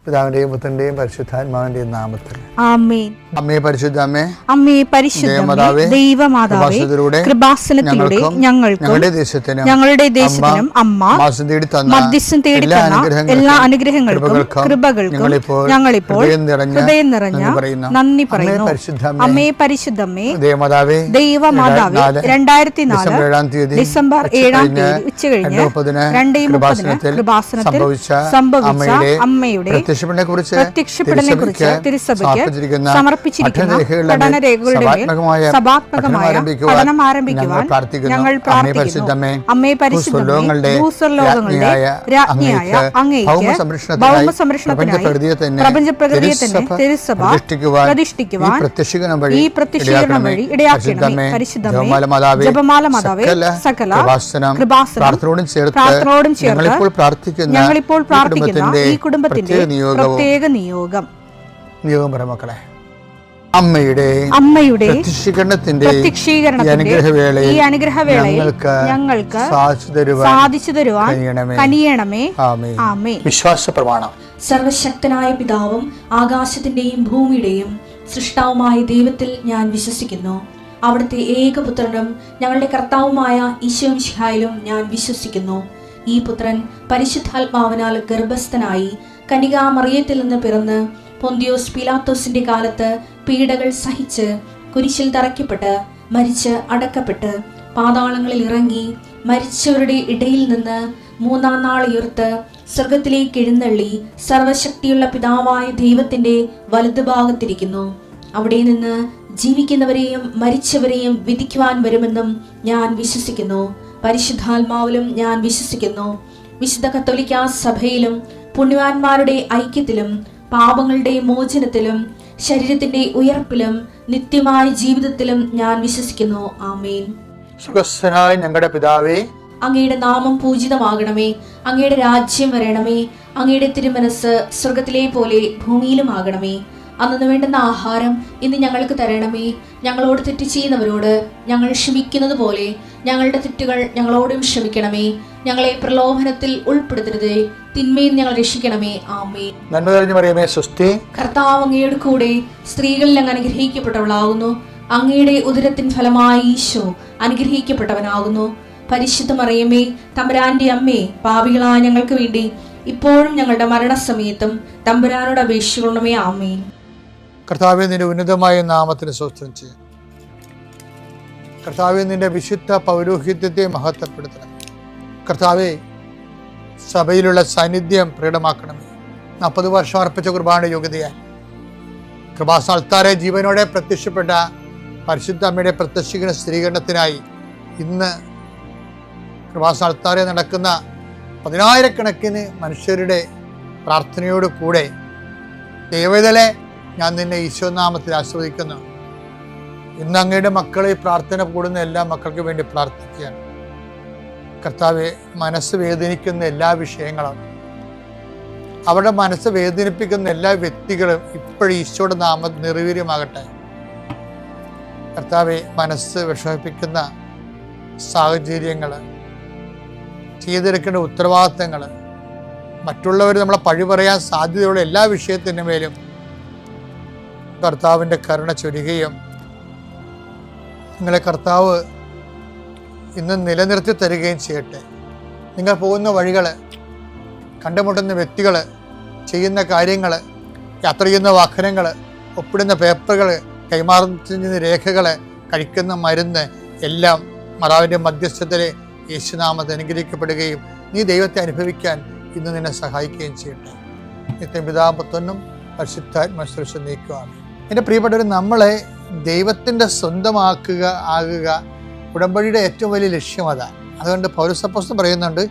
പിതാവിന്റെയും പുത്രന്റെയും പരിശുദ്ധാത്മാവിന്റെയും നാമത്തിൽ ആമേൻ. അമ്മേ പരിശുദ്ധ അമ്മേ, അമ്മേ പരിശുദ്ധ ദൈവമാതാവേ, കൃപാസനത്തിലൂടെ ഞങ്ങൾക്കും ഞങ്ങളുടെ ദേശത്തിനും അമ്മ മധ്യസ്ഥം തേടി തന്ന എല്ലാ അനുഗ്രഹങ്ങൾക്കും കൃപകൾക്കും ഞങ്ങളിപ്പോൾ ഹൃദയം നിറഞ്ഞ നന്ദി പറയുന്നു. അമ്മേ പരിശുദ്ധമ്മേ, ദൈവമാതാവേ, 2004 ഡിസംബർ 7 ഉച്ചകഴിഞ്ഞ് 2:30 കൃപാസനത്തിൽ സംഭവിച്ച അമ്മയുടെ പ്രത്യക്ഷപ്പെടലിനെ കുറിച്ച് തിരുസഭയ്ക്ക് സമർപ്പിച്ചിരിക്കുന്ന പഠനരേഖകളുടെ മേൽ സഭാത്മകമായ പഠനം ആരംഭിക്കുവാൻ ഞങ്ങൾ പ്രാർത്ഥിക്കുന്നു. അമ്മേ പരിശുദ്ധമേ, ഭൂസ്വർലോകങ്ങളുടെ രാജ്ഞിയായ അങ്ങേയ്ക്ക് ഭൗമ സംരക്ഷണത്തിനായി പ്രപഞ്ചപ്രകൃതിയെ തന്നെ തിരുസഭ പ്രതിഷ്ഠിക്കുവാൻ ഈ പ്രത്യക്ഷീകരണം വഴി ഇടയാക്കണമേ. പരിശുദ്ധമേ, ജപമാല മാതാവേ, സകല കൃപാസനം പ്രാർത്ഥനയോടും ചേർത്ത് ഞങ്ങളിപ്പോൾ പ്രാർത്ഥിക്കുന്ന ഈ കുടുംബത്തിന്റെ പ്രത്യേക നിയോഗം മക്കളെ, അമ്മയുടെ പ്രത്യക്ഷീകരണത്തിന്റെ ഈ അനുഗ്രഹവേളയിൽ ഞങ്ങൾക്ക് സാധിച്ചു തരുവാൻ കനിയണമേ. ആമേൻ. വിശ്വാസ പ്രമാണം. സർവശക്തനായ പിതാവും ആകാശത്തിന്റെയും ഭൂമിയുടെയും സൃഷ്ടാവുമായ ദൈവത്തിൽ ഞാൻ വിശ്വസിക്കുന്നു. അവിടുത്തെ ഏകപുത്രനും ഞങ്ങളുടെ കർത്താവുമായ ഈശോ മിശിഹായിലും ഞാൻ വിശ്വസിക്കുന്നു. ഈ പുത്രൻ പരിശുദ്ധാത്മാവിനാൽ ഗർഭസ്ഥനായി കന്യകാമറിയത്തിൽ നിന്ന് പിറന്ന് പൊന്തിയോസ് പീലാത്തോസിന്റെ കാലത്ത് പീഡകൾ സഹിച്ച് കുരിശിൽ തറയ്ക്കപ്പെട്ട് മരിച്ച് അടക്കപ്പെട്ട് പാതാളങ്ങളിൽ ഇറങ്ങി മരിച്ചവരുടെ ഇടയിൽ നിന്ന് 3-ാം നാൾ ഉയർത്ത് സ്വർഗത്തിലേക്ക് എഴുന്നള്ളി സർവശക്തിയുള്ള പിതാവായ ദൈവത്തിന്റെ വലതുഭാഗത്തിരിക്കുന്നു. അവിടെ നിന്ന് ജീവിക്കുന്നവരെയും മരിച്ചവരെയും വിധിക്കുവാൻ വരുമെന്നും ഞാൻ വിശ്വസിക്കുന്നു. പരിശുദ്ധാത്മാവിലും ഞാൻ വിശ്വസിക്കുന്നു. വിശുദ്ധ കത്തോലിക്കാ സഭയിലും പുണ്യവാന്മാരുടെ ഐക്യത്തിലും പാപങ്ങളുടെ മോചനത്തിലും ശരീരത്തിന്റെ ഉയർപ്പിലും നിത്യമായ ജീവിതത്തിലും ഞാൻ വിശ്വസിക്കുന്നു. ആമേൻ. സുഖസ്ഥനായ ഞങ്ങളുടെ പിതാവേ, അങ്ങയുടെ നാമം പൂജിതമാകണമേ. അങ്ങയുടെ രാജ്യം വരണമേ. അങ്ങയുടെ തിരുമനസ് സ്വർഗത്തിലെ പോലെ ഭൂമിയിലും ആകണമേ. അന്നു വേണ്ടുന്ന ആഹാരം ഇന്ന് ഞങ്ങൾക്ക് തരണമേ. ഞങ്ങളോട് തെറ്റ് ചെയ്യുന്നവരോട് ഞങ്ങൾ ക്ഷമിക്കുന്നത് പോലെ ഞങ്ങളുടെ തെറ്റുകൾ ഞങ്ങളോടും ക്ഷമിക്കണമേ. ഞങ്ങളെ പ്രലോഭനത്തിൽ ഉൾപ്പെടുത്തരുതേ, തിന്മയിൽ ഞങ്ങൾ രക്ഷിക്കണമേ. ആമേൻ. നന്മ നിറഞ്ഞ മറിയമേ, സ്വസ്തി. കർത്താവ് അങ്ങയുടെ കൂടെ സ്ത്രീകളിൽ അങ്ങ് അനുഗ്രഹിക്കപ്പെട്ടവളാകുന്നു. അങ്ങയുടെ ഉദരത്തിൻ ഫലമായി ഈശോ അനുഗ്രഹിക്കപ്പെട്ടവനാകുന്നു. പരിശുദ്ധ മറിയമേ, തമ്പുരാന്റെ അമ്മേ, പാപികളായ ഞങ്ങൾക്ക് വേണ്ടി ഇപ്പോഴും ഞങ്ങളുടെ മരണസമയത്തും തമ്പുരാനോട് അപേക്ഷിക്കണമേ. ആമേൻ. കർത്താവേ, നിന്റെ ഉന്നതമായ നാമത്തിന് സ്തോത്രം ചെയ്യും. കർത്താവേ, നിന്റെ വിശുദ്ധ പൗരോഹിത്യത്തെ മഹത്വപ്പെടുത്തണം. കർത്താവേ, സഭയിലുള്ള സാന്നിധ്യം പ്രകടമാക്കണമേ. 40 വർഷം അർപ്പിച്ച കുർബാനയുടെ യോഗ്യതയാൽ കൃപാസ്ഥാനത്താരെ ജീവനോടെ പ്രത്യക്ഷപ്പെട്ട പരിശുദ്ധ അമ്മയുടെ പ്രത്യക്ഷീകരണ സ്ഥിരീകരണത്തിനായി ഇന്ന് കൃപാസ്ഥാനത്താരെ നടക്കുന്ന 10,000-കണക്കിന് മനുഷ്യരുടെ പ്രാർത്ഥനയോട് കൂടെ ദൈവവേദലെ ഞാൻ നിന്നെ ഈശോനാമത്തിൽ ആസ്വദിക്കുന്നു. ഇന്ന് അങ്ങയുടെ മക്കളെ പ്രാർത്ഥന കൂടുന്ന എല്ലാ മക്കൾക്ക് വേണ്ടി പ്രാർത്ഥിക്കുകയാണ്. കർത്താവെ, മനസ്സ് വേദനിക്കുന്ന എല്ലാ വിഷയങ്ങളും, അവരുടെ മനസ്സ് വേദനിപ്പിക്കുന്ന എല്ലാ വ്യക്തികളും ഇപ്പോഴും ഈശോയുടെ നാമം നിർവീര്യമാകട്ടെ. കർത്താവെ, മനസ്സ് വിഷമിപ്പിക്കുന്ന സാഹചര്യങ്ങൾ, ചെയ്തെടുക്കേണ്ട ഉത്തരവാദിത്തങ്ങൾ, മറ്റുള്ളവർ നമ്മളെ പഴി പറയാൻ സാധ്യതയുള്ള എല്ലാ വിഷയത്തിൻ്റെ മേലും കർത്താവിൻ്റെ കരുണ ചൊരിയുകയും നിങ്ങളെ കർത്താവ് ഇന്ന് നിലനിർത്തി തരികയും ചെയ്യട്ടെ. നിങ്ങൾ പോകുന്ന വഴികൾ, കണ്ടുമുട്ടുന്ന വ്യക്തികൾ, ചെയ്യുന്ന കാര്യങ്ങൾ, യാത്ര ചെയ്യുന്ന വാഹനങ്ങൾ, ഒപ്പിടുന്ന പേപ്പറുകൾ, കൈമാറുന്ന രേഖകൾ, കഴിക്കുന്ന മരുന്ന് എല്ലാം മാതാവിൻ്റെ മധ്യസ്ഥതയിൽ യേശുനാമത്തിൽ അനുഗ്രഹിക്കപ്പെടുകയും നീ ദൈവത്തെ അനുഭവിക്കാൻ ഇന്ന് നിന്നെ സഹായിക്കുകയും ചെയ്യട്ടെ. നിത്യം പിതാവും പുത്രനും പരിശുദ്ധാത്മാവിനെ നീക്കുവാണ്. എൻ്റെ പ്രിയപ്പെട്ടവർ, നമ്മളെ ദൈവത്തിൻ്റെ ആകുക ഉടമ്പടിയുടെ ഏറ്റവും വലിയ ലക്ഷ്യം അതാണ്. അതുകൊണ്ട് പൗലോസ് അപ്പോസ്തലൻ പറയുന്നുണ്ട്,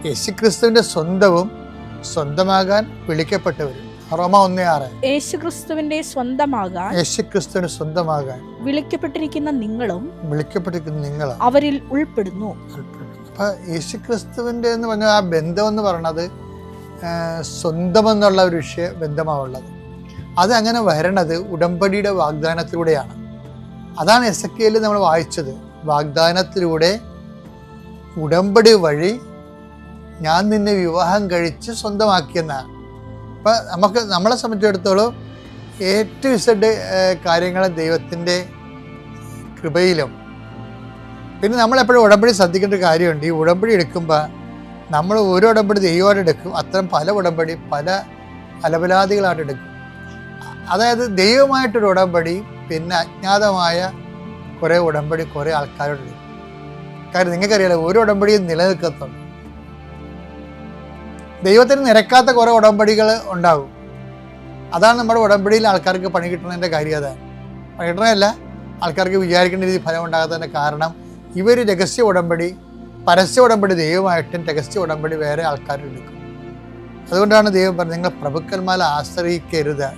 യേശുക്രിസ്തുവിൻ്റെ സ്വന്തമാകാൻ വിളിക്കപ്പെട്ടവരും. റോമ 1:6. യേശുക്രിസ്തുവിന്റെ സ്വന്തമാകാൻ വിളിക്കപ്പെട്ടിരിക്കുന്ന നിങ്ങളും അവരിൽ ഉൾപ്പെടുന്നു. അപ്പൊ യേശുക്രിസ്തുവിന്റെ എന്ന് പറഞ്ഞാൽ ആ ബന്ധം എന്ന് പറയുന്നത് സ്വന്തമെന്നുള്ള ഒരു ബന്ധമാണുള്ളത്. അത് അങ്ങനെ വരണത് ഉടമ്പടിയുടെ വാഗ്ദാനത്തിലൂടെയാണ്. അതാണ് എസെക്കിയേൽ നമ്മൾ വായിച്ചത്. വാഗ്ദാനത്തിലൂടെ ഉടമ്പടി വഴി ഞാൻ നിന്നെ വിവാഹം കഴിച്ച് സ്വന്തമാക്കിയെന്നാണ്. അപ്പം നമ്മളെ സംബന്ധിച്ചിടത്തോളം ഏറ്റവും ഇസഡ് കാര്യങ്ങൾ ദൈവത്തിൻ്റെ കൃപയിലും. പിന്നെ നമ്മളെപ്പോഴും ഉടമ്പടി ശ്രദ്ധിക്കേണ്ട കാര്യമുണ്ട്. ഈ ഉടമ്പടി എടുക്കുമ്പോൾ നമ്മൾ ഒരു ഉടമ്പടി ദൈവമായിട്ട് എടുക്കും, അത്തരം പല ഉടമ്പടി പല അലപലാദികളായിട്ട് എടുക്കും. അതായത് ദൈവമായിട്ടൊരു ഉടമ്പടി, പിന്നെ അജ്ഞാതമായ കുറേ ഉടമ്പടി കുറേ ആൾക്കാരോട് എടുക്കും. കാര്യം നിങ്ങൾക്കറിയാലോ, ഒരു ഉടമ്പടിയും നിലനിൽക്കത്തുള്ളൂ. ദൈവത്തിന് നിരക്കാത്ത കുറേ ഉടമ്പടികൾ ഉണ്ടാകും. അതാണ് നമ്മുടെ ഉടമ്പടിയിൽ ആൾക്കാർക്ക് പണി കിട്ടുന്നതിൻ്റെ കാര്യം. അതാണ് പണി കിട്ടണമല്ല, ആൾക്കാർക്ക് വിചാരിക്കേണ്ട രീതി ഫലം ഉണ്ടാകാത്തതിൻ്റെ കാരണം ഇവർ രഹസ്യ ഉടമ്പടി, പരസ്യ ഉടമ്പടി ദൈവമായിട്ടും രഹസ്യ ഉടമ്പടി വേറെ ആൾക്കാരെടുക്കും. അതുകൊണ്ടാണ് ദൈവം പറഞ്ഞത്, നിങ്ങൾ പ്രഭുക്കന്മാരെ ആശ്രയിക്കരുത്.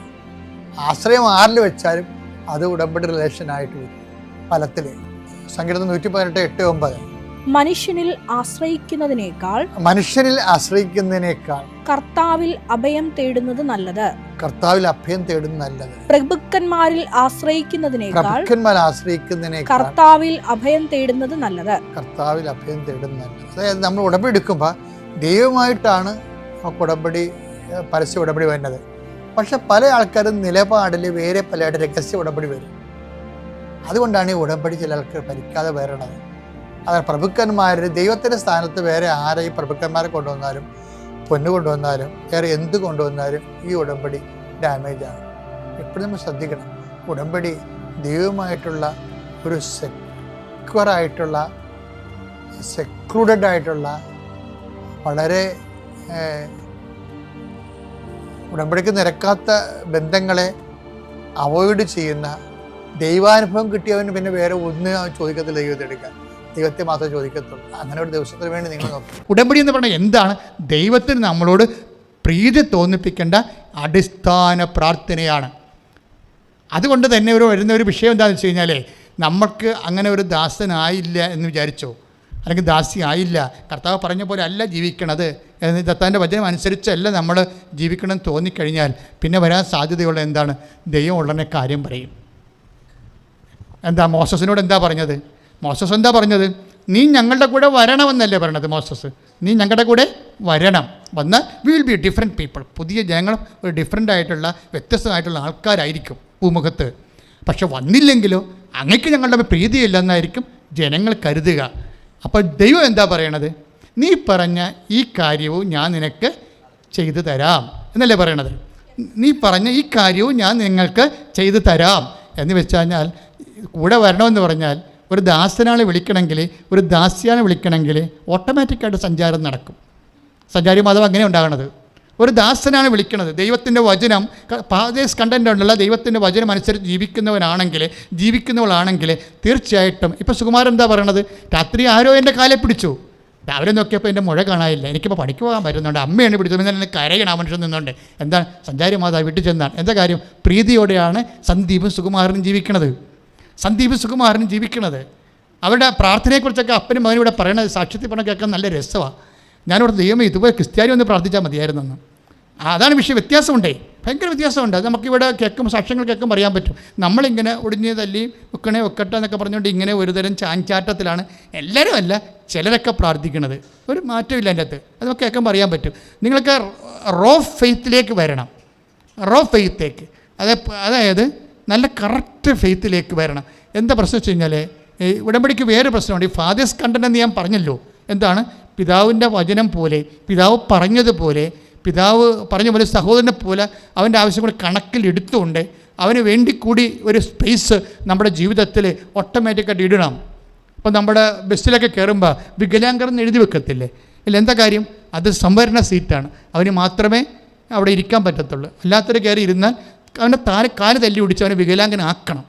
ആശ്രയം ആരിൽ വെച്ചാലും അത് ഉടമ്പടി റിലേഷനായിട്ട് വരും ഫലത്തിൽ. സങ്കീർത്തനം 118:8-9. മനുഷ്യനിൽ ആശ്രയിക്കുന്നതിനേക്കാൾ കർത്താവിൽ അഭയം തേടുന്നത് നല്ലത്. പ്രഭുക്കന്മാരിൽ ആശ്രയിക്കുന്നതിനേക്കാൾ കർത്താവിൽ അഭയം തേടുന്നത് നല്ലത്. അതായത് നമ്മൾ ഉടമ്പടി എടുക്കുമ്പോൾ ദൈവമായിട്ടാണ് ഉടമ്പടി, പരസ്യ ഉടമ്പടി വരുന്നത്. പക്ഷെ പല ആൾക്കാരും നിലപാടിൽ വേറെ പലയായിട്ട് രഹസ്യ ഉടമ്പടി വരും. അതുകൊണ്ടാണ് ഈ ഉടമ്പടി ചില ആൾക്കാർ ഭരിക്കാതെ വരണത്. അതാണ് പ്രഭുക്കന്മാർ ദൈവത്തിൻ്റെ സ്ഥാനത്ത് വേറെ ആരെയും പ്രഭുക്കന്മാരെ കൊണ്ടുവന്നാലും പൊന്നു കൊണ്ടുവന്നാലും വേറെ എന്ത് കൊണ്ടുവന്നാലും ഈ ഉടമ്പടി ഡാമേജാണ്. എപ്പോഴും നമ്മൾ ശ്രദ്ധിക്കണം. ഉടമ്പടി ദൈവമായിട്ടുള്ള ഒരു സെക്ലൂഡഡ് ആയിട്ടുള്ള വളരെ ഉടമ്പടിക്ക് നിരക്കാത്ത ബന്ധങ്ങളെ അവോയ്ഡ് ചെയ്യുന്ന, ദൈവാനുഭവം കിട്ടിയവന് പിന്നെ വേറെ ഒന്നും ചോദിക്കത്തില്ല. ദൈവത്തെ മാത്രമേ ചോദിക്കത്തുള്ളൂ. അങ്ങനെ ഒരു ദിവസത്തിന് വേണ്ടി നിങ്ങൾ നോക്കും. ഉടമ്പടി എന്ന് പറഞ്ഞാൽ എന്താണ്? ദൈവത്തിന് നമ്മളോട് പ്രീതി തോന്നിപ്പിക്കേണ്ട അടിസ്ഥാന പ്രാർത്ഥനയാണ്. അതുകൊണ്ട് തന്നെ വരുന്ന ഒരു വിഷയം എന്താണെന്ന് വെച്ച് കഴിഞ്ഞാൽ, നമുക്ക് അങ്ങനെ ഒരു ദാസനായില്ല എന്ന് വിചാരിച്ചോ, അല്ലെങ്കിൽ ദാസി ആയില്ല, കർത്താവ് പറഞ്ഞ പോലെ അല്ല ജീവിക്കണത് എന്ന് ദത്താൻ്റെ വചനം അനുസരിച്ചല്ല നമ്മൾ ജീവിക്കണം തോന്നിക്കഴിഞ്ഞാൽ പിന്നെ വരാൻ സാധ്യതയുള്ള എന്താണ്? ദൈവം ഉടനെ കാര്യം പറയും. എന്താ മോസസിനോട് എന്താ പറഞ്ഞത്? മോസസ് എന്താ പറഞ്ഞത്? നീ ഞങ്ങളുടെ കൂടെ വരണമെന്നല്ലേ പറയണത്. മോസസ്, നീ ഞങ്ങളുടെ കൂടെ വരണം, വന്നാൽ we will be different people. പുതിയ ജനങ്ങളും ഒരു ഡിഫറെൻ്റ് ആയിട്ടുള്ള വ്യത്യസ്തമായിട്ടുള്ള ആൾക്കാരായിരിക്കും ഭൂമുഖത്ത്. പക്ഷെ വന്നില്ലെങ്കിലോ അങ്ങക്ക് ഞങ്ങളുടെ പ്രീതിയില്ലെന്നായിരിക്കും ജനങ്ങൾ കരുതുക. അപ്പോൾ ദൈവം എന്താ പറയണത്? നീ പറഞ്ഞ ഈ കാര്യവും ഞാൻ നിനക്ക് ചെയ്തു തരാം എന്നല്ലേ പറയണത്. നീ പറഞ്ഞ ഈ കാര്യവും ഞാൻ നിങ്ങൾക്ക് ചെയ്തു തരാം എന്ന് വെച്ചാൽ കൂടെ വരണമെന്ന് പറഞ്ഞാൽ ഒരു ദാസനാളെ വിളിക്കണമെങ്കിൽ, ഒരു ദാസ്യാനെ വിളിക്കണമെങ്കിൽ ഓട്ടോമാറ്റിക്കായിട്ട് സഞ്ചാരം നടക്കും. സഞ്ചാരി മതം അങ്ങനെ ഉണ്ടാകണത്. ഒരു ദാസനാണ് വിളിക്കണത്. ദൈവത്തിൻ്റെ വചനം പാതേസ് കണ്ടൻ്റ് ഉണ്ടല്ല, ദൈവത്തിൻ്റെ വചനം അനുസരിച്ച് ജീവിക്കുന്നവളാണെങ്കിൽ തീർച്ചയായിട്ടും. ഇപ്പോൾ സുകുമാരൻ എന്താ പറയണത്? രാത്രി ആരോ എൻ്റെ കാലെ പിടിച്ചു, രാവിലെ നോക്കിയപ്പോൾ എൻ്റെ മുഴ കാണാനില്ല, എനിക്കിപ്പോൾ പണിക്ക് പോകാൻ പറ്റുന്നുണ്ട്, അമ്മയാണ് പിടിച്ചത്, എന്നെ കരയണം ആ മനുഷ്യൻ നിന്നുണ്ട്. എന്താണ്? സഞ്ചാരി മാതാവ് വീട്ടിൽ ചെന്നാണ്. എന്താ കാര്യം? പ്രീതിയോടെയാണ് സന്ദീപും സുകുമാരനും ജീവിക്കണത്. അവരുടെ പ്രാർത്ഥനയെക്കുറിച്ചൊക്കെ അപ്പനും മകനും ഇവിടെ പറയണത്, സാക്ഷ്യത്തിൽ പറഞ്ഞ കേൾക്കാൻ നല്ല രസമാണ്. ഞാനിവിടെ ദൈവമേ ഇതുപോലെ ക്രിസ്ത്യാനി ഒന്ന് പ്രാർത്ഥിച്ചാൽ മതിയായിരുന്നെന്ന്. അതാണ് വിഷയം. വ്യത്യാസമുണ്ടേ, ഭയങ്കര വ്യത്യാസമുണ്ട്. അത് നമുക്കിവിടെ കേൾക്കുമ്പോൾ സാക്ഷ്യങ്ങൾ കേൾക്കുമ്പോൾ അറിയാൻ പറ്റും. നമ്മളിങ്ങനെ ഒടിഞ്ഞ് തല്ലി വെക്കട്ടെ എന്നൊക്കെ പറഞ്ഞുകൊണ്ട് ഇങ്ങനെ ഒരുതരം ചാഞ്ചാട്ടത്തിലാണ്. എല്ലാവരും അല്ല, ചിലരൊക്കെ പ്രാർത്ഥിക്കണത്. ഒരു മാറ്റമില്ല അതിൻ്റെ അകത്ത്. അത് നമുക്ക് കേൾക്കുമ്പോൾ അറിയാൻ പറ്റും. നിങ്ങൾക്ക് റോ ഫെയ്ത്തിലേക്ക് വരണം. അതായത് നല്ല കറക്റ്റ് ഫെയ്ത്തിലേക്ക് വരണം. എന്താ പ്രശ്നം വെച്ച് കഴിഞ്ഞാൽ, ഉടമ്പടിക്ക് വേറെ പ്രശ്നമുണ്ട്. ഈ ഫാദേഴ്സ് കണ്ടന്റ് എന്ന് ഞാൻ പറഞ്ഞല്ലോ. എന്താണ്? പിതാവിൻ്റെ വചനം പോലെ, പിതാവ് പറഞ്ഞതുപോലെ, പിതാവ് പറഞ്ഞ പോലെ, സഹോദരനെ പോലെ അവൻ്റെ ആവശ്യങ്ങൾ കണക്കിലെടുത്തുകൊണ്ട് അവന് വേണ്ടി കൂടി ഒരു സ്പേസ് നമ്മുടെ ജീവിതത്തിൽ ഓട്ടോമാറ്റിക്കായിട്ട് ഇടണം. അപ്പോൾ നമ്മുടെ ബസ്സിലൊക്കെ കയറുമ്പോൾ വികലാംഗരെന്ന് എഴുതി വെക്കത്തില്ലേ? ഇല്ല, എന്താ കാര്യം? അത് സംവരണ സീറ്റാണ്. അവന് മാത്രമേ അവിടെ ഇരിക്കാൻ പറ്റത്തുള്ളൂ. അല്ലാത്തൊരു കയറി ഇരുന്നാൽ അവൻ്റെ കാല് തല്ലി പിടിച്ച് അവനെ വികലാംഗനാക്കണം.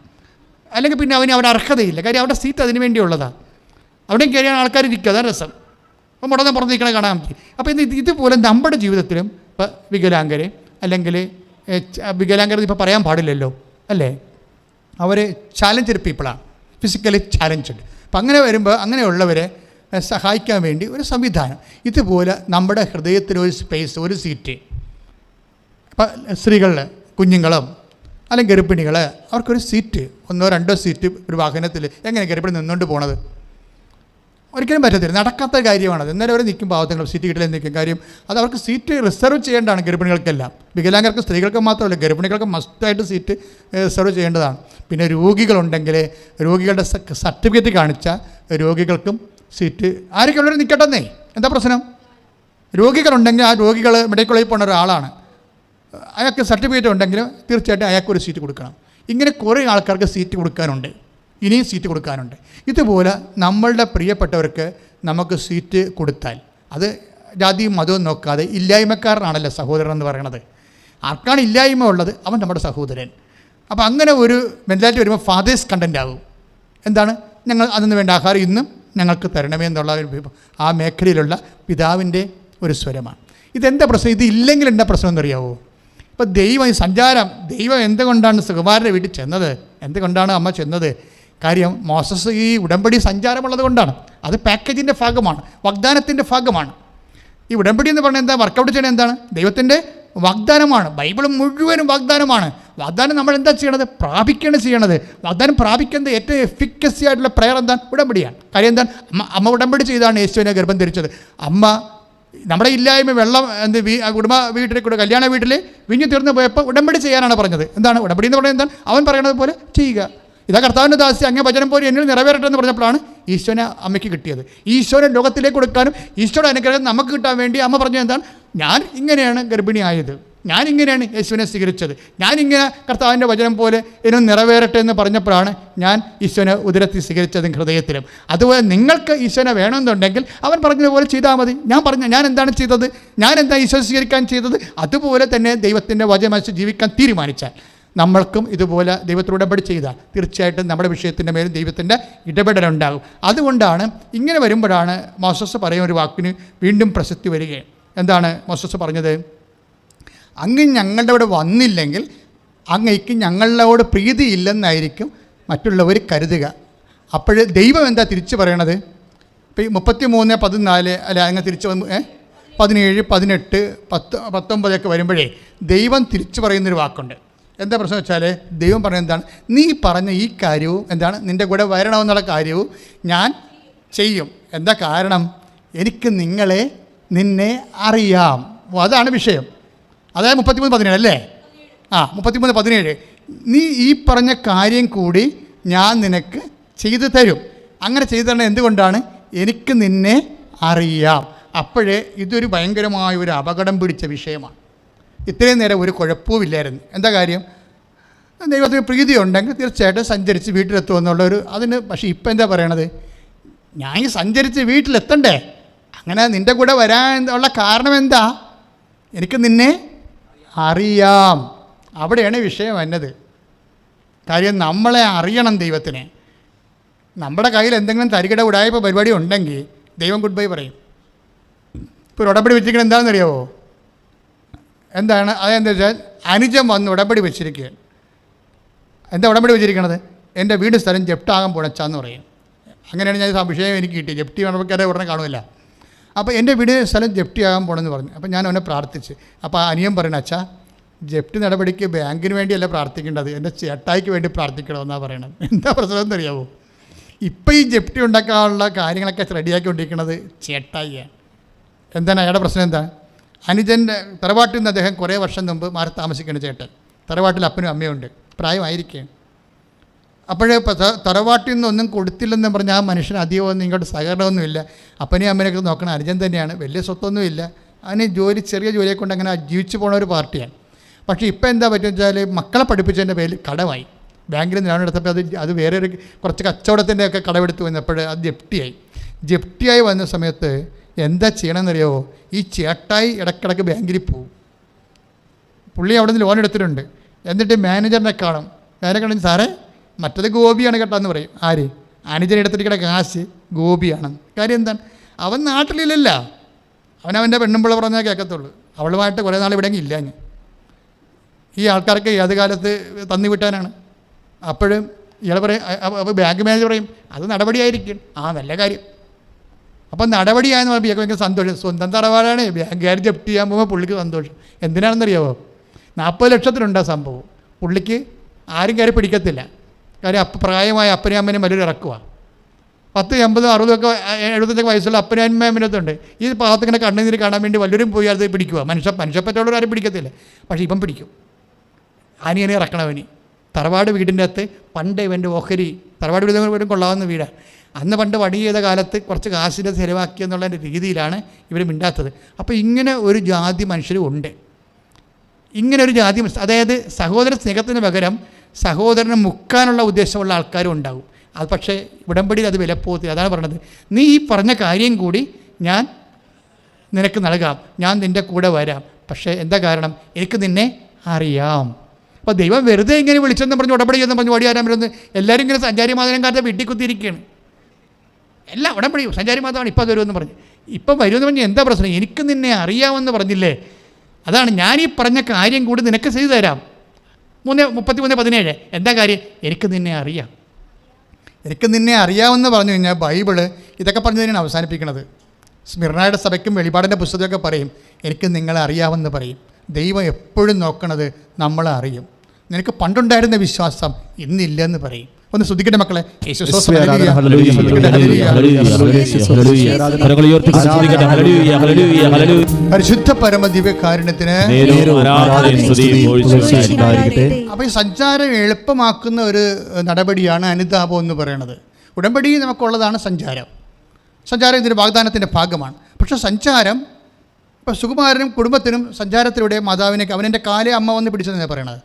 അല്ലെങ്കിൽ പിന്നെ അവന് അർഹതയില്ല. കാര്യം അവിടെ സീറ്റ് അതിന് വേണ്ടിയുള്ളതാണ്. അവിടെയും കയറിയാണ് ആൾക്കാർ ഇരിക്കുക. അതാണ് രസം. അപ്പോൾ മുടന്ന് പുറത്തിരിക്കണേ കാണാൻ പറ്റി. അപ്പോൾ ഇതുപോലെ നമ്മുടെ ജീവിതത്തിലും ഇപ്പോൾ വികലാംഗരെ, അല്ലെങ്കിൽ വികലാംഗർ ഇപ്പോൾ പറയാൻ പാടില്ലല്ലോ അല്ലേ, അവർ ചാലഞ്ചഡ് പീപ്പിളാണ്, ഫിസിക്കലി ചാലഞ്ചഡ്. അപ്പം അങ്ങനെ വരുമ്പോൾ അങ്ങനെയുള്ളവരെ സഹായിക്കാൻ വേണ്ടി ഒരു സംവിധാനം, ഇതുപോലെ നമ്മുടെ ഹൃദയത്തിലൊരു സ്പേസ്, ഒരു സീറ്റ്. ഇപ്പം സ്ത്രീകളിൽ, കുഞ്ഞുങ്ങളും അല്ലെങ്കിൽ ഗർഭിണികൾ, അവർക്കൊരു സീറ്റ്, 1-2 സീറ്റ് ഒരു വാഹനത്തിൽ. എങ്ങനെ ഗർഭിണി നിന്നുകൊണ്ട് പോണത്? ഒരിക്കലും പറ്റത്തില്ല, നടക്കാത്ത കാര്യമാണത്. എന്നാലും അവർ നിൽക്കും, പാവത്തങ്ങൾ സീറ്റ് കിട്ടില്ല നിൽക്കും. കാര്യം അത് അവർക്ക് സീറ്റ് റിസർവ് ചെയ്യേണ്ടതാണ് ഗർഭിണികൾക്കെല്ലാം. വികലാംഗർക്ക്, സ്ത്രീകൾക്ക് മാത്രമല്ല, ഗർഭിണികൾക്ക് മസ്റ്റായിട്ട് സീറ്റ് റിസർവ് ചെയ്യേണ്ടതാണ്. പിന്നെ രോഗികളുണ്ടെങ്കിൽ രോഗികളുടെ സർട്ടിഫിക്കറ്റ് കാണിച്ച രോഗികൾക്കും സീറ്റ് ആരൊക്കെ ഉള്ളവർ നിൽക്കട്ടെന്നേ, എന്താ പ്രശ്നം? രോഗികളുണ്ടെങ്കിൽ ആ രോഗികൾ മെഡിക്കൽ കോളേജിൽ പോകുന്ന ഒരാളാണ്, അയാൾക്ക് സർട്ടിഫിക്കറ്റ് ഉണ്ടെങ്കിൽ തീർച്ചയായിട്ടും അയാൾക്കൊരു സീറ്റ് കൊടുക്കണം. ഇങ്ങനെ കുറേ ആൾക്കാർക്ക് സീറ്റ് കൊടുക്കാനുണ്ട്, ഇനിയും സീറ്റ് കൊടുക്കാനുണ്ട്. ഇതുപോലെ നമ്മളുടെ പ്രിയപ്പെട്ടവർക്ക് നമുക്ക് സീറ്റ് കൊടുത്താൽ അത് ജാതിയും മതവും നോക്കാതെ, ഇല്ലായ്മക്കാരനാണല്ലോ സഹോദരൻ എന്ന് പറയണത്. ആർക്കാണ് ഇല്ലായ്മ ഉള്ളത് അവൻ നമ്മുടെ സഹോദരൻ. അപ്പോൾ അങ്ങനെ ഒരു മെൻറ്റാലിറ്റി വരുമ്പോൾ ഫാദേഴ്സ് കണ്ടൻ്റ് ആകും. എന്താണ്? ഞങ്ങൾ അതിന് വേണ്ട ആഹാരം ഇന്നും ഞങ്ങൾക്ക് തരണമേ എന്നുള്ള ആ മേഖലയിലുള്ള പിതാവിൻ്റെ ഒരു സ്വരമാണ്. ഇതെന്താ പ്രശ്നം? ഇത് ഇല്ലെങ്കിൽ എന്താ പ്രശ്നം എന്നറിയാവോ? ഇപ്പോൾ ദൈവം ഈ സഞ്ചാരം, ദൈവം എന്തുകൊണ്ടാണ് സുകുമാരൻ്റെ വീട്ടിൽ ചെന്നത്? എന്തുകൊണ്ടാണ് അമ്മ ചെന്നത്? കാര്യം മോസസ് ഈ ഉടമ്പടി സഞ്ചാരമുള്ളത് കൊണ്ടാണ്. അത് പാക്കേജിൻ്റെ ഭാഗമാണ്, വാഗ്ദാനത്തിൻ്റെ ഭാഗമാണ്. ഈ ഉടമ്പടി എന്ന് പറഞ്ഞാൽ എന്താ? വർക്കൗട്ട് ചെയ്യണത് എന്താണ്? ദൈവത്തിൻ്റെ വാഗ്ദാനമാണ്. ബൈബിൾ മുഴുവനും വാഗ്ദാനമാണ്. വാഗ്ദാനം നമ്മൾ എന്താ ചെയ്യണത്? പ്രാപിക്കുകയാണ് ചെയ്യണത്. വാഗ്ദാനം പ്രാപിക്കുന്നത് ഏറ്റവും എഫിക്കസി ആയിട്ടുള്ള പ്രയർ എന്താണ്? ഉടമ്പടിയാണ്. കാര്യം എന്താണ്? അമ്മ ഉടമ്പടി ചെയ്താണ് യേശുവിനെ ഗർഭം ധരിച്ചത്. അമ്മ നമ്മുടെ ഇല്ലായ്മ വെള്ളം കുടുംബ വീട്ടിൽ കൂടെ കല്യാണ വീട്ടിൽ വിഞ്ഞു തീർന്നു പോയപ്പോൾ ഉടമ്പടി ചെയ്യാനാണ് പറഞ്ഞത്. എന്താണ് ഉടമ്പടി എന്ന് പറയുന്നത്? എന്താണ്? അവൻ പറയണത് പോലെ ചെയ്യുക. ഇതാ കർത്താവിൻ്റെ ദാസി, അങ്ങേ വചനം പോലെ എന്നിൽ നിറവേറട്ടെ എന്ന് പറഞ്ഞപ്പോഴാണ് ഈശോനെ അമ്മയ്ക്ക് കിട്ടിയത്. ഈശോനെ ലോകത്തിലേക്ക് കൊടുക്കാനും ഈശോയുടെ അനുഗ്രഹം നമുക്ക് കിട്ടാൻ വേണ്ടി അമ്മ പറഞ്ഞത് എന്താണ്? ഞാൻ ഇങ്ങനെയാണ് ഗർഭിണിയായത്, ഞാൻ ഇങ്ങനെയാണ് യേശുവിനെ സ്വീകരിച്ചത്, ഞാനിങ്ങനെ കർത്താവിൻ്റെ വചനം പോലെ എന്നും നിറവേറട്ടെ എന്ന് പറഞ്ഞപ്പോഴാണ് ഞാൻ ഈശോനെ ഉദരത്തിൽ സ്വീകരിച്ചതും ഹൃദയത്തിലും. അതുപോലെ നിങ്ങൾക്ക് ഈശോനെ വേണമെന്നുണ്ടെങ്കിൽ അവൻ പറഞ്ഞതുപോലെ ചെയ്താൽ മതി. ഞാൻ എന്താണ് ചെയ്തത്? ഞാൻ എന്താ ഈശോ സ്വീകരിക്കാൻ ചെയ്തത്? അതുപോലെ തന്നെ ദൈവത്തിൻ്റെ വചനം ജീവിക്കാൻ തീരുമാനിച്ചാൽ, നമ്മൾക്കും ഇതുപോലെ ദൈവത്തോട് ഉടമ്പടി ചെയ്താൽ തീർച്ചയായിട്ടും നമ്മുടെ വിഷയത്തിൻ്റെ മേലും ദൈവത്തിൻ്റെ ഇടപെടലുണ്ടാകും. അതുകൊണ്ടാണ് ഇങ്ങനെ വരുമ്പോഴാണ് മോസസ് പറയുന്ന ഒരു വാക്കിന് വീണ്ടും പ്രസക്തി വരികയും. എന്താണ് മോസസ് പറഞ്ഞത്? അങ്ങ് ഞങ്ങളുടെ അവിടെ വന്നില്ലെങ്കിൽ അങ്ങയ്ക്ക് ഞങ്ങളോട് പ്രീതിയില്ലെന്നായിരിക്കും മറ്റുള്ളവർ കരുതുക. അപ്പോൾ ദൈവം എന്താ തിരിച്ച് പറയണത്? ഇപ്പോൾ ഈ 33:14 അല്ല, അങ്ങ് തിരിച്ച് 17, 18, 19 വരുമ്പോഴേ ദൈവം തിരിച്ച് പറയുന്നൊരു വാക്കുണ്ട്. എന്താ പ്രശ്നം വെച്ചാൽ ദൈവം പറയുന്നത് എന്താണ്? നീ പറഞ്ഞ ഈ കാര്യവും എന്താണ്? നിൻ്റെ കൂടെ വരണമെന്നുള്ള കാര്യവും ഞാൻ ചെയ്യും. എന്താ കാരണം? എനിക്ക് നിന്നെ അറിയാം. അതാണ് വിഷയം. അതായത് 33:17 അല്ലേ? 33:17 നീ ഈ പറഞ്ഞ കാര്യം കൂടി ഞാൻ നിനക്ക് ചെയ്തു തരും. അങ്ങനെ ചെയ്തു തരണം. എന്തുകൊണ്ടാണ്? എനിക്ക് നിന്നെ അറിയാം. അപ്പോഴേ ഇതൊരു ഭയങ്കരമായ ഒരു അപകടം പിടിച്ച വിഷയമാണ്. ഇത്രയും നേരം ഒരു കുഴപ്പവുമില്ലായിരുന്നു. എന്താ കാര്യം? ദൈവത്തിന് പ്രീതി ഉണ്ടെങ്കിൽ തീർച്ചയായിട്ടും സഞ്ചരിച്ച് വീട്ടിലെത്തുമെന്നുള്ളൊരു അതിന്. പക്ഷേ ഇപ്പം എന്താ പറയണത്? ഞാൻ ഈ സഞ്ചരിച്ച് വീട്ടിലെത്തണ്ടേ? അങ്ങനെ നിൻ്റെ കൂടെ വരാൻ ഉള്ള കാരണം എന്താ? എനിക്ക് നിന്നെ അറിയാം. അവിടെയാണ് വിഷയം വന്നത്. കാര്യം നമ്മളെ അറിയണം ദൈവത്തിനെ. നമ്മുടെ കയ്യിൽ എന്തെങ്കിലും തരികിട ഉടായ്പ പരിപാടി ഉണ്ടെങ്കിൽ ദൈവം ഗുഡ് ബൈ പറയും. ഇപ്പോൾ ഒരു ഉടമ്പടി വെച്ചിരിക്കുന്നത് എന്താണെന്നറിയാവോ? എന്താണ് അതെന്താ വെച്ചാൽ അനുജൻ വന്ന് ഉടമ്പടി വെച്ചിരിക്കുക. എന്താ ഉടമ്പടി വെച്ചിരിക്കണത്? എൻ്റെ വീട് സ്ഥലം ജപ്റ്റാകാൻ പോണച്ചാന്ന് പറയും. അങ്ങനെയാണ് ഞാൻ വിഷയം എനിക്ക് കിട്ടി. ജപ്തി ഉടമ്പക്കാരെ ഉടനെ കാണുമില്ല. അപ്പോൾ എൻ്റെ വീട് സ്ഥലം ജപ്റ്റിയാകാൻ പോകണമെന്ന് പറഞ്ഞു. അപ്പോൾ ഞാൻ അവനെ പ്രാർത്ഥിച്ച്. അപ്പോൾ അനിയൻ പറയണ, അച്ഛാ ജപ്തി നടപടിക്ക് ബാങ്കിന് വേണ്ടിയല്ല പ്രാർത്ഥിക്കേണ്ടത്, എൻ്റെ ചേട്ടായിക്ക് വേണ്ടി പ്രാർത്ഥിക്കണമെന്നാണ് പറയണത്. എന്താ പ്രശ്നം എന്നറിയാവോ? ഇപ്പോൾ ഈ ജപ്തി ഉണ്ടാക്കാനുള്ള കാര്യങ്ങളൊക്കെ റെഡിയാക്കിക്കൊണ്ടിരിക്കുന്നത് ചേട്ടായിയാണ്. എന്താണ് അയാളുടെ പ്രശ്നം? എന്താണ്? അനുജൻ്റെ തറവാട്ടിൽ നിന്ന് അദ്ദേഹം കുറേ വർഷം മുമ്പ് മാറി താമസിക്കേണ്ട ചേട്ടൻ. തറവാട്ടിൽ അപ്പനും അമ്മയുണ്ട്, പ്രായമായിരിക്കുകയാണ്. അപ്പോഴേ തറവാട്ടിൽ നിന്നൊന്നും കൊടുത്തില്ലെന്ന് പറഞ്ഞാൽ ആ മനുഷ്യന് അധികമൊന്നും ഇങ്ങോട്ട് സഹകരണമൊന്നുമില്ല. അപ്പനെയും അമ്മനെയൊക്കെ നോക്കണം അനുജൻ തന്നെയാണ്. വലിയ സ്വത്തൊന്നുമില്ല. അവന് ചെറിയ ജോലിയെ കൊണ്ട് അങ്ങനെ ജീവിച്ചു പോണ ഒരു പാർട്ടിയാണ്. പക്ഷേ ഇപ്പോൾ എന്താ പറ്റുമെന്ന് വെച്ചാൽ മക്കളെ പഠിപ്പിച്ചതിൻ്റെ പേരിൽ കടമായി. ബാങ്കിൽ നിന്ന് ലോൺ എടുത്തപ്പോൾ അത് വേറെ ഒരു കുറച്ച് കച്ചവടത്തിൻ്റെയൊക്കെ കടമെടുത്ത് വന്നപ്പോൾ അത് ജപ്തിയായി വന്ന സമയത്ത് എന്താ ചെയ്യണമെന്നറിയാവോ? ഈ ചേട്ടായി ഇടയ്ക്കിടയ്ക്ക് ബാങ്കിൽ പോവും. പുള്ളി അവിടെ നിന്ന് ലോൺ എടുത്തിട്ടുണ്ട്. എന്നിട്ട് മാനേജറിനെ കാണും. മാനേജർ സാറേ മറ്റത് ഗോപിയാണ് കേട്ടാന്ന് പറയും. ആര്? അനുജൻ എടുത്തിരിക്കുന്ന കാശ് ഗോപിയാണ്. കാര്യം എന്താണ്? അവൻ നാട്ടിലില്ലല്ല. അവനവൻ്റെ പെണ്ണുമ്പിള്ള പറഞ്ഞാൽ കേൾക്കത്തുള്ളൂ. അവളുമായിട്ട് കുറേ നാൾ ഇവിടെ ഇല്ല. ഈ ആൾക്കാർക്ക് ഏത് കാലത്ത് തന്നു വിട്ടാനാണ്. അപ്പോഴും ഇയാൾ പറയും, അപ്പോൾ ബാങ്ക് മാനേജർ പറയും അത് നടപടിയായിരിക്കും. നല്ല കാര്യം. അപ്പം നടപടിയായെന്ന് പറയുമ്പോൾ ഇയാൾക്ക് ഭയങ്കര സന്തോഷം. സ്വന്തം തറവാടാണ്, ബാങ്കുകാർ ജപ്തി ചെയ്യാൻ പോകുമ്പോൾ പുള്ളിക്ക് സന്തോഷം. എന്തിനാണെന്നറിയാമോ? 40 ലക്ഷത്തിനുണ്ടാ സംഭവം. പുള്ളിക്ക് ആരും കയറി പിടിക്കത്തില്ല. കാര്യം പ്രായമായ അപ്പനെയും അമ്മനെയും വലിയൊരു ഇറക്കുക. 10, 50, 60 75 വയസ്സുള്ള അപ്പനും അമ്മേമിനകത്തുണ്ട്. ഈ ഭാഗത്തിങ്ങനെ കണ്ണുനീര് കാണാൻ വേണ്ടി വല്ലവരും പോയി അത് പിടിക്കുക. മനുഷ്യപ്പറ്റുള്ളവർ ആരും പിടിക്കത്തില്ല, പക്ഷേ ഇവൻ പിടിക്കും. അനിയനെ ഇറക്കണവന്. തറവാട് വീടിൻ്റെ അകത്ത് പണ്ട് ഇവൻ്റെ ഓഹരി, തറവാട് വീട് പോലും കൊള്ളാവുന്ന വീടാണ്. അന്ന് പണ്ട് പണി ചെയ്ത കാലത്ത് കുറച്ച് കാശിൻ്റെ ചിലവാക്കി എന്നുള്ള രീതിയിലാണ് ഇവർ മിണ്ടാത്തത്. അപ്പോൾ ഇങ്ങനെ ഒരു ജാതി മനുഷ്യരും ഉണ്ട്. ഇങ്ങനെ ഒരു ജാതി, അതായത് സഹോദര സ്നേഹത്തിന് പകരം സഹോദരനെ മുക്കാനുള്ള ഉദ്ദേശമുള്ള ആൾക്കാരും ഉണ്ടാകും. അത് പക്ഷേ ഉടമ്പടിയിൽ അത് വിലപ്പോകത്തില്ല. അതാണ് പറഞ്ഞത്, നീ ഈ പറഞ്ഞ കാര്യം കൂടി ഞാൻ നിനക്ക് നൽകാം, ഞാൻ നിൻ്റെ കൂടെ വരാം. പക്ഷേ എന്താ കാരണം? എനിക്ക് നിന്നെ അറിയാം. അപ്പോൾ ദൈവം വെറുതെ ഇങ്ങനെ വിളിച്ചെന്ന് പറഞ്ഞ് ഉടമ്പടി ചെന്ന് പറഞ്ഞ് ഓടി വരാൻ വരുന്നത് എല്ലാവരും ഇങ്ങനെ സഞ്ചാരി മാതരംകാരുടെ വീട്ടിൽ കുത്തിയിരിക്കുകയാണ്. എല്ലാം ഉടമ്പടി സഞ്ചാരി മാതമാണ് ഇപ്പം വരുമെന്ന് പറഞ്ഞ്. ഇപ്പം വരുമെന്ന് പറഞ്ഞാൽ എന്താ പ്രശ്നം? എനിക്ക് നിന്നെ അറിയാമെന്ന് പറഞ്ഞില്ലേ? അതാണ് ഞാൻ ഈ പറഞ്ഞ കാര്യം കൂടി നിനക്ക് ചെയ്തു തരാം. 33:17 എന്താ കാര്യം? എനിക്ക് നിന്നെ അറിയാം. എനിക്ക് നിന്നെ അറിയാമെന്ന് പറഞ്ഞു കഴിഞ്ഞാൽ ബൈബിള് ഇതൊക്കെ പറഞ്ഞു തന്നെയാണ് അവസാനിപ്പിക്കുന്നത്. സ്മിർണയുടെ സഭയ്ക്കും വെളിപാടിൻ്റെ പുസ്തകമൊക്കെ പറയും എനിക്ക് നിങ്ങളെ അറിയാമെന്ന് പറയും. ദൈവം എപ്പോഴും നോക്കണത് നമ്മളെ അറിയും. നിനക്ക് പണ്ടുണ്ടായിരുന്ന വിശ്വാസം ഇന്നില്ലെന്ന് പറയും. ഒന്ന് ശ്രദ്ധിക്കട്ടെ മക്കളെ. പരിശുദ്ധ പരമദിവ്യകാരുണ്യത്തിന്. അപ്പോൾ ഈ സഞ്ചാരം എളുപ്പമാക്കുന്ന ഒരു നടപടിയാണ് അനുതാപം എന്ന് പറയുന്നത്. ഉടമ്പടി നമുക്കുള്ളതാണ് സഞ്ചാരം. സഞ്ചാരം ഇതിൻ്റെ വാഗ്ദാനത്തിൻ്റെ ഭാഗമാണ്. പക്ഷേ സഞ്ചാരം ഇപ്പോൾ സുകുമാരനും കുടുംബത്തിനും സഞ്ചാരത്തിലൂടെ മാതാവിനെ അവനെൻ്റെ കാലേ അമ്മ വന്ന് പിടിച്ചതെന്നാണ് പറയണത്.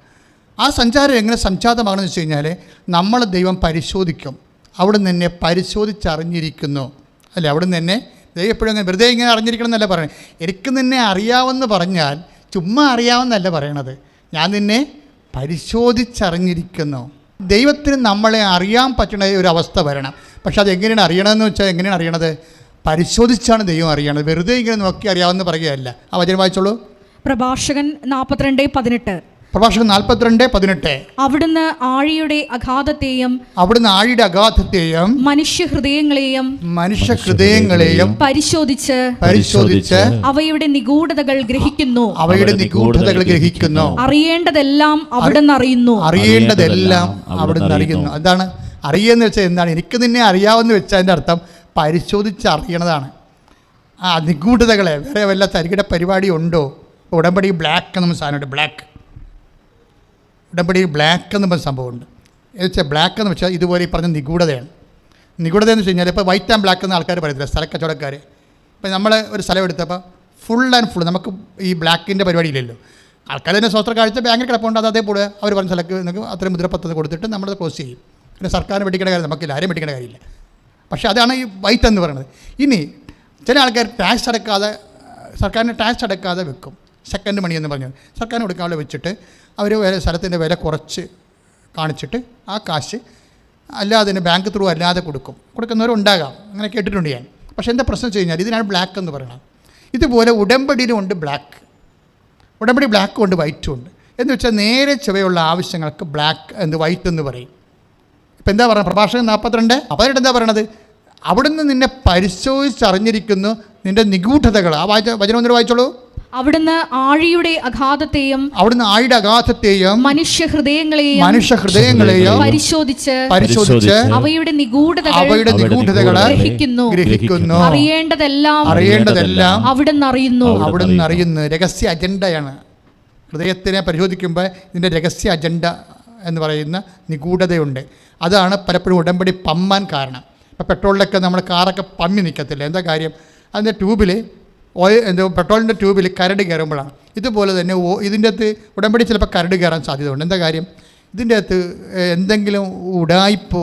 ആ സഞ്ചാരം എങ്ങനെ സംജാതമാണെന്ന് വെച്ച് കഴിഞ്ഞാൽ നമ്മൾ ദൈവം പരിശോധിക്കും. അവിടെ നിന്ന് എന്നെ പരിശോധിച്ചറിഞ്ഞിരിക്കുന്നു അല്ലേ? അവിടെ നിന്ന് എന്നെ ദൈവം എപ്പോഴും അങ്ങനെ വെറുതെ ഇങ്ങനെ അറിഞ്ഞിരിക്കണം എന്നല്ല പറയുന്നത്. എനിക്ക് നിന്നെ അറിയാമെന്ന് പറഞ്ഞാൽ ചുമ്മാ അറിയാമെന്നല്ല പറയണത്, ഞാൻ നിന്നെ പരിശോധിച്ചറിഞ്ഞിരിക്കുന്നു. ദൈവത്തിന് നമ്മളെ അറിയാൻ പറ്റുന്ന ഒരു അവസ്ഥ വരണം. പക്ഷെ അതെങ്ങനെയാണ് അറിയണമെന്ന് വെച്ചാൽ എങ്ങനെയാണ് അറിയണത്? പരിശോധിച്ചാണ് ദൈവം അറിയണത്. വെറുതെ ഇങ്ങനെ നോക്കി അറിയാമെന്ന് പറയുകയല്ല. ആ വചനം വായിച്ചോളൂ. പ്രഭാഷകൻ 42:18. പ്രഭാഷകൻ 42:18. അവിടുന്ന് ആഴിയുടെ അഗാധത്തെയും മനുഷ്യഹൃദയങ്ങളെയും പരിശോധിച്ച് അവയുടെ നിഗൂഢതകൾ ഗ്രഹിക്കുന്നു. അറിയേണ്ടതെല്ലാം അവിടുന്ന് അറിയുന്നു. അതാണ് അറിയുമെന്ന് വെച്ചാൽ എന്താണ്? എനിക്ക് നിന്നെ അറിയാമെന്ന് വെച്ചാൽ അതിൻ്റെ അർത്ഥം പരിശോധിച്ചറിയണതാണ്. ആ നിഗൂഢതകളെ വേറെ വല്ല തരികിട പരിപാടി ഉണ്ടോ? ഉടമ്പടി ബ്ലാക്ക് എന്നും സാധനമുണ്ട്. ഉടമ്പടി ബ്ലാക്ക് എന്ന് പറഞ്ഞ സംഭവമുണ്ട്. എന്ന് വെച്ചാൽ ബ്ലാക്ക് എന്ന് വെച്ചാൽ ഇതുപോലെ ഈ പറഞ്ഞ നിഗൂഢതയാണ്. നിഗൂഢത എന്ന് വെച്ച് കഴിഞ്ഞാൽ ഇപ്പോൾ വൈറ്റ് ആൻഡ് ബ്ലാക്ക് എന്ന ആൾക്കാർ പറയത്തില്ല, സ്ഥലക്കച്ചവടക്കാർ. ഇപ്പോൾ നമ്മൾ ഒരു സ്ഥലം എടുത്തപ്പോൾ ഫുൾ നമുക്ക് ഈ ബ്ലാക്കിൻ്റെ പരിപാടി ഇല്ലല്ലോ. ആൾക്കാർ തന്നെ സ്വസ്ത്ര കാഴ്ച ബാങ്കിൽ കിടപ്പുണ്ട്, അത് അതേപോലെ അവർ പറഞ്ഞ സ്ഥലത്ത് നിങ്ങൾക്ക് അത്രയും മുദ്രപത്രത്തിൽ കൊടുത്തിട്ട് നമ്മളത് ക്ലോസ് ചെയ്യും. പിന്നെ സർക്കാരിന് വെട്ടിക്കേണ്ട കാര്യം നമുക്കില്ല, ആരും വെട്ടിക്കേണ്ട കാര്യമില്ല. പക്ഷേ അതാണ് ഈ വൈറ്റ് എന്ന് പറയുന്നത്. ഇനി ചില ആൾക്കാർ ടാക്സ് അടക്കാതെ, സർക്കാരിന് ടാക്സ് അടക്കാതെ വെക്കും. സെക്കൻഡ് മണി എന്ന് പറഞ്ഞു സർക്കാരിന് കൊടുക്കാതെ വെച്ചിട്ട് അവർ സ്ഥലത്തിൻ്റെ വില കുറച്ച് കാണിച്ചിട്ട് ആ കാശ് അല്ലാതെ തന്നെ ബാങ്ക് ത്രൂ അല്ലാതെ കൊടുക്കുന്നവരുണ്ടാകാം. അങ്ങനെ കേട്ടിട്ടുണ്ട് ഞാൻ. പക്ഷേ എന്താ പ്രശ്നം വെച്ച് കഴിഞ്ഞാൽ ഇതിനാണ് ബ്ലാക്ക് എന്ന് പറയുന്നത്. ഇതുപോലെ ഉടമ്പടിയിലുമുണ്ട് ബ്ലാക്ക്. ഉടമ്പടി ബ്ലാക്കും ഉണ്ട് വൈറ്റും ഉണ്ട്. എന്ന് വെച്ചാൽ നേരെ ചുവയുള്ള ആവശ്യങ്ങൾക്ക് ബ്ലാക്ക് വൈറ്റ് എന്ന് പറയും. ഇപ്പം എന്താ പറയുക? പ്രഭാഷകൻ 42:18 എന്താ പറയണത്? അവിടുന്ന് നിന്നെ പരിശോധിച്ചറിഞ്ഞിരിക്കുന്നു നിൻ്റെ നിഗൂഢതകൾ. ആ വചനം ഒന്നുകൂടെ വായിച്ചോളൂ. അവിടുന്ന് ആഴിയുടെ അഗാധത്തെയും മനുഷ്യഹൃദയങ്ങളെയും പരിശോധിച്ച് അവയുടെ നിഗൂഢതകൾ ഗ്രഹിക്കുന്നു. അറിയേണ്ടതെല്ലാം അവിടുന്ന് അറിയുന്നു. രഹസ്യ അജണ്ടയാണ്. ഹൃദയത്തിനെ പരിശോധിക്കുമ്പോൾ ഇതിൻ്റെ രഹസ്യ അജണ്ട എന്ന് പറയുന്ന നിഗൂഢതയുണ്ട്. അതാണ് പലപ്പോഴും ഉടമ്പടി പമ്മാൻ കാരണം. ഇപ്പോൾ പെട്രോളിലൊക്കെ നമ്മൾ കാറൊക്കെ പമ്മി നിൽക്കത്തില്ല. എന്താ കാര്യം? അതിൻ്റെ ട്യൂബിൽ പെട്രോളിൻ്റെ ട്യൂബിൽ കരട് കയറുമ്പോഴാണ്. ഇതുപോലെ തന്നെ ഇതിൻ്റെ അകത്ത് ഉടമ്പടി ചിലപ്പോൾ കരട് കയറാൻ സാധ്യതയുണ്ട്. എന്താ കാര്യം? ഇതിൻ്റെ അകത്ത് എന്തെങ്കിലും ഉടായ്പോ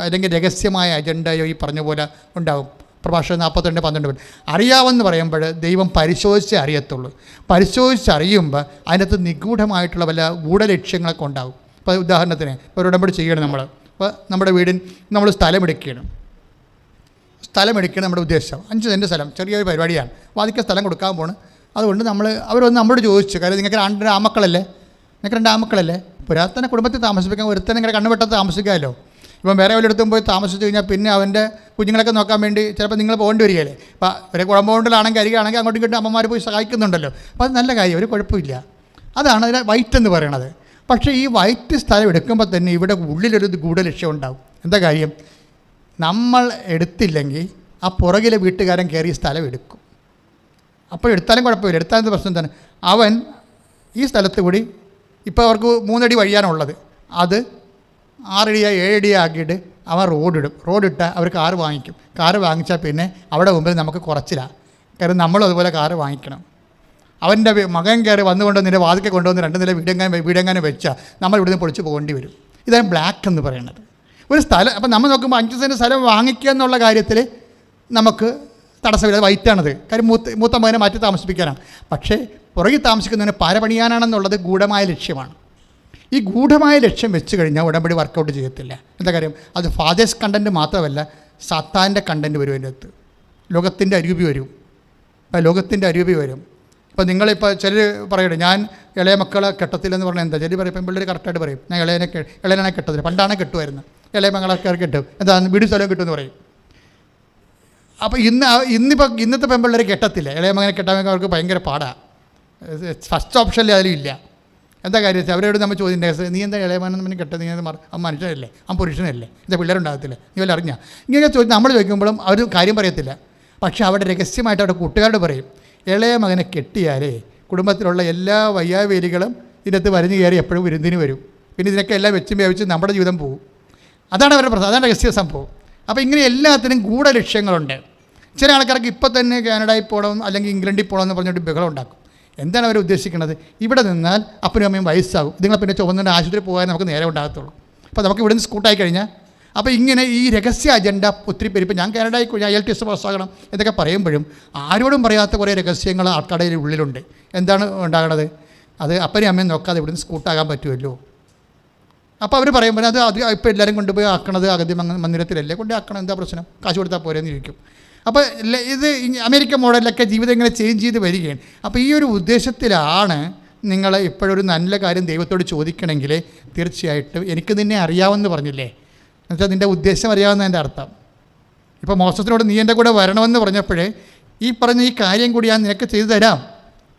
അല്ലെങ്കിൽ രഹസ്യമായ അജണ്ടയോ ഈ പറഞ്ഞ പോലെ ഉണ്ടാകും. പ്രഭാഷകൻ 42:12 അറിയാമെന്ന് പറയുമ്പോൾ ദൈവം പരിശോധിച്ച് അറിയത്തുള്ളൂ. പരിശോധിച്ചറിയുമ്പോൾ അതിനകത്ത് നിഗൂഢമായിട്ടുള്ള വല്ല ഗൂഢലക്ഷ്യങ്ങളൊക്കെ ഉണ്ടാകും. ഇപ്പോൾ ഉദാഹരണത്തിന് ഒരു ഉടമ്പടി ചെയ്യണം നമ്മൾ. ഇപ്പോൾ നമ്മുടെ വീടിന് നമ്മൾ സ്ഥലമെടുക്കണം നമ്മുടെ ഉദ്ദേശം 5 സെൻറ്റ് സ്ഥലം, ചെറിയൊരു പരിപാടിയാണ്. വാദിക്കാൻ സ്ഥലം കൊടുക്കാൻ പോണ്. അതുകൊണ്ട് അവരൊന്ന് നമ്മളോട് ചോദിച്ചു, കാര്യം നിങ്ങൾക്ക് 2 ആമക്കളല്ലേ, പുരാതന കുടുംബത്തിൽ താമസിപ്പിക്കാൻ ഒരുത്തൻ നിങ്ങളുടെ കണ്ണുവെട്ടത്ത് താമസിക്കാമല്ലോ. ഇപ്പം വേറെ വല്ലയിടത്തും പോയി താമസിച്ച് കഴിഞ്ഞാൽ പിന്നെ അവൻ്റെ കുഞ്ഞുങ്ങളൊക്കെ നോക്കാൻ വേണ്ടി ചിലപ്പോൾ നിങ്ങൾ പോകേണ്ടി വരികയല്ലേ. അപ്പോൾ ഒരു കുഴമ്പൗണ്ടിലാണെങ്കിൽ അരികെയാണെങ്കിൽ അങ്ങോട്ടും ഇങ്ങോട്ടും അമ്മമാർ പോയി സഹായിക്കുന്നുണ്ടല്ലോ. അപ്പോൾ അത് നല്ല കാര്യം, ഒരു കുഴപ്പമില്ല. അതാണ് അതിൽ വൈറ്റ് എന്ന് പറയണത്. പക്ഷേ ഈ വൈറ്റ് സ്ഥലം എടുക്കുമ്പോൾ തന്നെ ഇവിടെ ഉള്ളിലൊരു ഗൂഢലക്ഷ്യം ഉണ്ടാകും. എന്താ കാര്യം? നമ്മൾ എടുത്തില്ലെങ്കിൽ ആ പുറകിലെ വീട്ടുകാരൻ കയറി സ്ഥലം എടുക്കും. അപ്പോൾ എടുത്താലും കുഴപ്പമില്ല. എടുത്താലും പ്രശ്നം തന്നെ, അവൻ ഈ സ്ഥലത്ത് കൂടി ഇപ്പോൾ അവർക്ക് 3 അടി വഴിയാണുള്ളത്, അത് 6 അടിയോ 7 അടിയോ ആക്കിയിട്ട് അവൻ റോഡിടും. റോഡിട്ടാൽ അവർ കാറ് വാങ്ങിക്കും. കാറ് വാങ്ങിച്ചാൽ പിന്നെ അവിടെ മുമ്പിൽ നമുക്ക് കുറച്ചിലാണ്. കാരണം നമ്മളും അതുപോലെ കാറ് വാങ്ങിക്കണം. അവൻ്റെ മകൻ കയറി വന്നുകൊണ്ട് നിൻ്റെ വാതിക്കെ കൊണ്ടുവന്ന് 2 നില വീടെങ്ങാനും വെച്ചാൽ നമ്മൾ ഇവിടുന്ന് പൊളിച്ച് പോകേണ്ടി വരും. ഇതാണ് ബ്ലാക്ക് എന്ന് പറയുന്നത്. ഒരു സ്ഥലം അപ്പം നമ്മൾ നോക്കുമ്പോൾ 5 സെൻറ്റ് സ്ഥലം വാങ്ങിക്കുക എന്നുള്ള കാര്യത്തിൽ നമുക്ക് തടസ്സമില്ല. വൈറ്റാണത്. കാര്യം മൂത്ത മകനെ മാറ്റി താമസിപ്പിക്കാനാണ്. പക്ഷേ പുറകിൽ താമസിക്കുന്നതിന് പരപണിയാനാണെന്നുള്ളത് ഗൂഢമായ ലക്ഷ്യമാണ്. ഈ ഗൂഢമായ ലക്ഷ്യം വെച്ച് കഴിഞ്ഞാൽ ഉടമ്പടി വർക്കൗട്ട് ചെയ്യത്തില്ല. എന്താ കാര്യം? അത് ഫാദേഴ്സ് കണ്ടൻറ്റ് മാത്രമല്ല, സാത്താൻ്റെ കണ്ടൻറ്റ് വരും. അതിൻ്റെ അകത്ത് ലോകത്തിൻ്റെ അരൂപി വരും. ഇപ്പം ലോകത്തിൻ്റെ അരൂപി വരും. ഇപ്പോൾ നിങ്ങളിപ്പോൾ ചിലർ പറയട്ടെ, ഞാൻ ഇളയ മക്കളെ കെട്ടത്തില്ലെന്ന് പറഞ്ഞാൽ എന്താ? ചിലർ പറയും, പിള്ളേർ കറക്റ്റായിട്ട് പറയും, ഞാൻ ഇളയനെ കെട്ടത്തില്ല. പണ്ടാണ് കെട്ടുമായിരുന്നു. ഇളയ മകളൊക്കെ കെട്ടും, എന്താ വീട് സ്ഥലം കിട്ടുമെന്ന് പറയും. അപ്പോൾ ഇന്നത്തെ പെൺപിള്ളേർ കെട്ടത്തില്ല. ഇളയ മകനെ കെട്ടാൻ അവർക്ക് ഭയങ്കര പാടാണ്. ഫസ്റ്റ് ഓപ്ഷനിൽ അതിലും ഇല്ല. എന്താ കാര്യം വെച്ചാൽ അവരോട് നമ്മൾ ചോദ്യം, നീ എന്താ ഇളയമാനം പിന്നെ കെട്ടത്? നീ മനുഷ്യനല്ലേ, പുരുഷനല്ലേ, എന്താ പിള്ളേരുണ്ടാകത്തില്ല, നീ വല്ല അറിഞ്ഞാൽ? ഇങ്ങനെ ചോദിച്ചു നമ്മൾ ചോദിക്കുമ്പോഴും അവർ കാര്യം പറയത്തില്ല. പക്ഷേ അവിടെ രഹസ്യമായിട്ട് അവിടെ കൂട്ടുകാരോട് പറയും, ഇളയ മകനെ കെട്ടിയാലേ കുടുംബത്തിലുള്ള എല്ലാ വയ്യാവേലികളും ഇതിനകത്ത് വരഞ്ഞു കയറി എപ്പോഴും വിരുന്നിന് വരും. പിന്നെ ഇതിനൊക്കെ എല്ലാം വെച്ചും വേവിച്ച് നമ്മുടെ ജീവിതം പോകും. അതാണ് അവരുടെ പ്രശ്നം. അതാണ് രഹസ്യ സംഭവം. അപ്പോൾ ഇങ്ങനെ എല്ലാത്തിനും ഗൂഢലക്ഷ്യങ്ങളുണ്ട്. ചില ആൾക്കാർക്ക് ഇപ്പോൾ തന്നെ കാനഡയിൽ പോകണം അല്ലെങ്കിൽ ഇംഗ്ലണ്ടിൽ പോകണം എന്ന് പറഞ്ഞിട്ട് ബഹളം ഉണ്ടാക്കും. എന്താണ് അവർ ഉദ്ദേശിക്കുന്നത്? ഇവിടെ നിന്നാൽ അപ്പനും അമ്മയും വയസ്സാകും, ഇതുങ്ങളെ പിന്നെ ചുവന്നുകൊണ്ട് ആശുപത്രി പോകാൻ നമുക്ക് നേരെ ഉണ്ടാകത്തുള്ളൂ. അപ്പോൾ നമുക്ക് ഇവിടുന്ന് സ്കൂട്ടായി കഴിഞ്ഞാൽ, അപ്പോൾ ഇങ്ങനെ ഈ രഹസ്യ അജണ്ട ഒത്തിരി പേര്, ഇപ്പോൾ ഞാൻ കാനഡയിൽ ഞാൻ IELTS പാസ്സാകണം എന്നൊക്കെ പറയുമ്പോഴും ആരോടും പറയാത്ത കുറേ രഹസ്യങ്ങൾ ആൾക്കാരുടെ ഉള്ളിലുണ്ട്. എന്താണ് ഉണ്ടാകണത്? അത് അപ്പനും അമ്മയും നോക്കാതെ ഇവിടുന്ന് സ്കൂട്ടാകാൻ പറ്റുമല്ലോ. അപ്പോൾ അവർ പറയുമ്പോൾ അത് ഇപ്പോൾ എല്ലാവരും കൊണ്ടുപോയി ആക്കണത് അഗതി മന്ദിരത്തിലല്ലേ കൊണ്ട് ആക്കണം, എന്താ പ്രശ്നം, കാശ് കൊടുത്താൽ പോരെന്ന് ചോദിക്കും. അപ്പോൾ ഇത് അമേരിക്ക മോഡലിലൊക്കെ ജീവിതം ഇങ്ങനെ ചേഞ്ച് ചെയ്ത് വരികയാണ്. അപ്പോൾ ഈ ഒരു ഉദ്ദേശത്തിലാണ് നിങ്ങൾ ഇപ്പോഴൊരു നല്ല കാര്യം ദൈവത്തോട് ചോദിക്കണമെങ്കിൽ തീർച്ചയായിട്ടും എനിക്ക് നിന്നെ അറിയാമെന്ന് പറഞ്ഞില്ലേ, എന്നുവെച്ചാൽ നിൻ്റെ ഉദ്ദേശം അറിയാവുന്നതിൻ്റെ അർത്ഥം. ഇപ്പോൾ മോശത്തിനോട് നീ എൻ്റെ കൂടെ വരണമെന്ന് പറഞ്ഞപ്പോഴേ ഈ പറഞ്ഞ ഈ കാര്യം കൂടി ഞാൻ നിനക്ക് ചെയ്തു തരാം.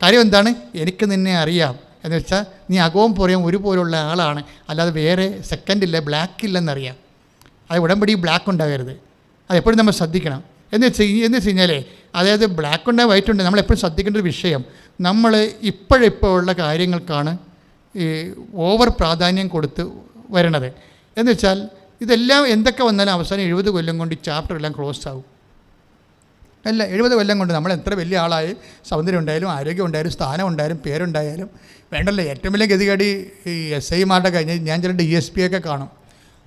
കാര്യം എന്താണ്? എനിക്ക് നിന്നെ അറിയാം എന്ന് വെച്ചാൽ നീ അകവും പുറയും ഒരുപോലുള്ള ആളാണ്, അല്ലാതെ വേറെ സെക്കൻഡില്ല, ബ്ലാക്ക് ഇല്ലെന്നറിയാം. അത് ഉടമ്പടി ബ്ലാക്ക് ഉണ്ടാകരുത്. അതെപ്പോഴും നമ്മൾ ശ്രദ്ധിക്കണം. എന്ന് വെച്ച് കഴിഞ്ഞാലേ, അതായത് ബ്ലാക്ക് ഉണ്ട് വൈറ്റ് ഉണ്ട്, നമ്മളെപ്പോഴും ശ്രദ്ധിക്കേണ്ട ഒരു വിഷയം, നമ്മൾ ഇപ്പോൾ ഉള്ള കാര്യങ്ങൾക്കാണ് ഈ ഓവർ പ്രാധാന്യം കൊടുത്ത് വരണത്. എന്ന് വെച്ചാൽ ഇതെല്ലാം എന്തൊക്കെ വന്നാലും അവസാനം 70 കൊല്ലം കൊണ്ട് ഈ ചാപ്റ്റർ എല്ലാം ക്ലോസ് ആകും. അല്ല, 70 കൊല്ലം കൊണ്ട് നമ്മൾ എത്ര വലിയ ആളായി, സൗന്ദര്യം ഉണ്ടായാലും ആരോഗ്യം ഉണ്ടായാലും സ്ഥാനം ഉണ്ടായാലും പേരുണ്ടായാലും വേണ്ടല്ലോ. ഏറ്റവും വലിയ ഗതികേട് ഈ SIമാരുടെ കഴിഞ്ഞ് ഞാൻ ചില DSP ഒക്കെ കാണും.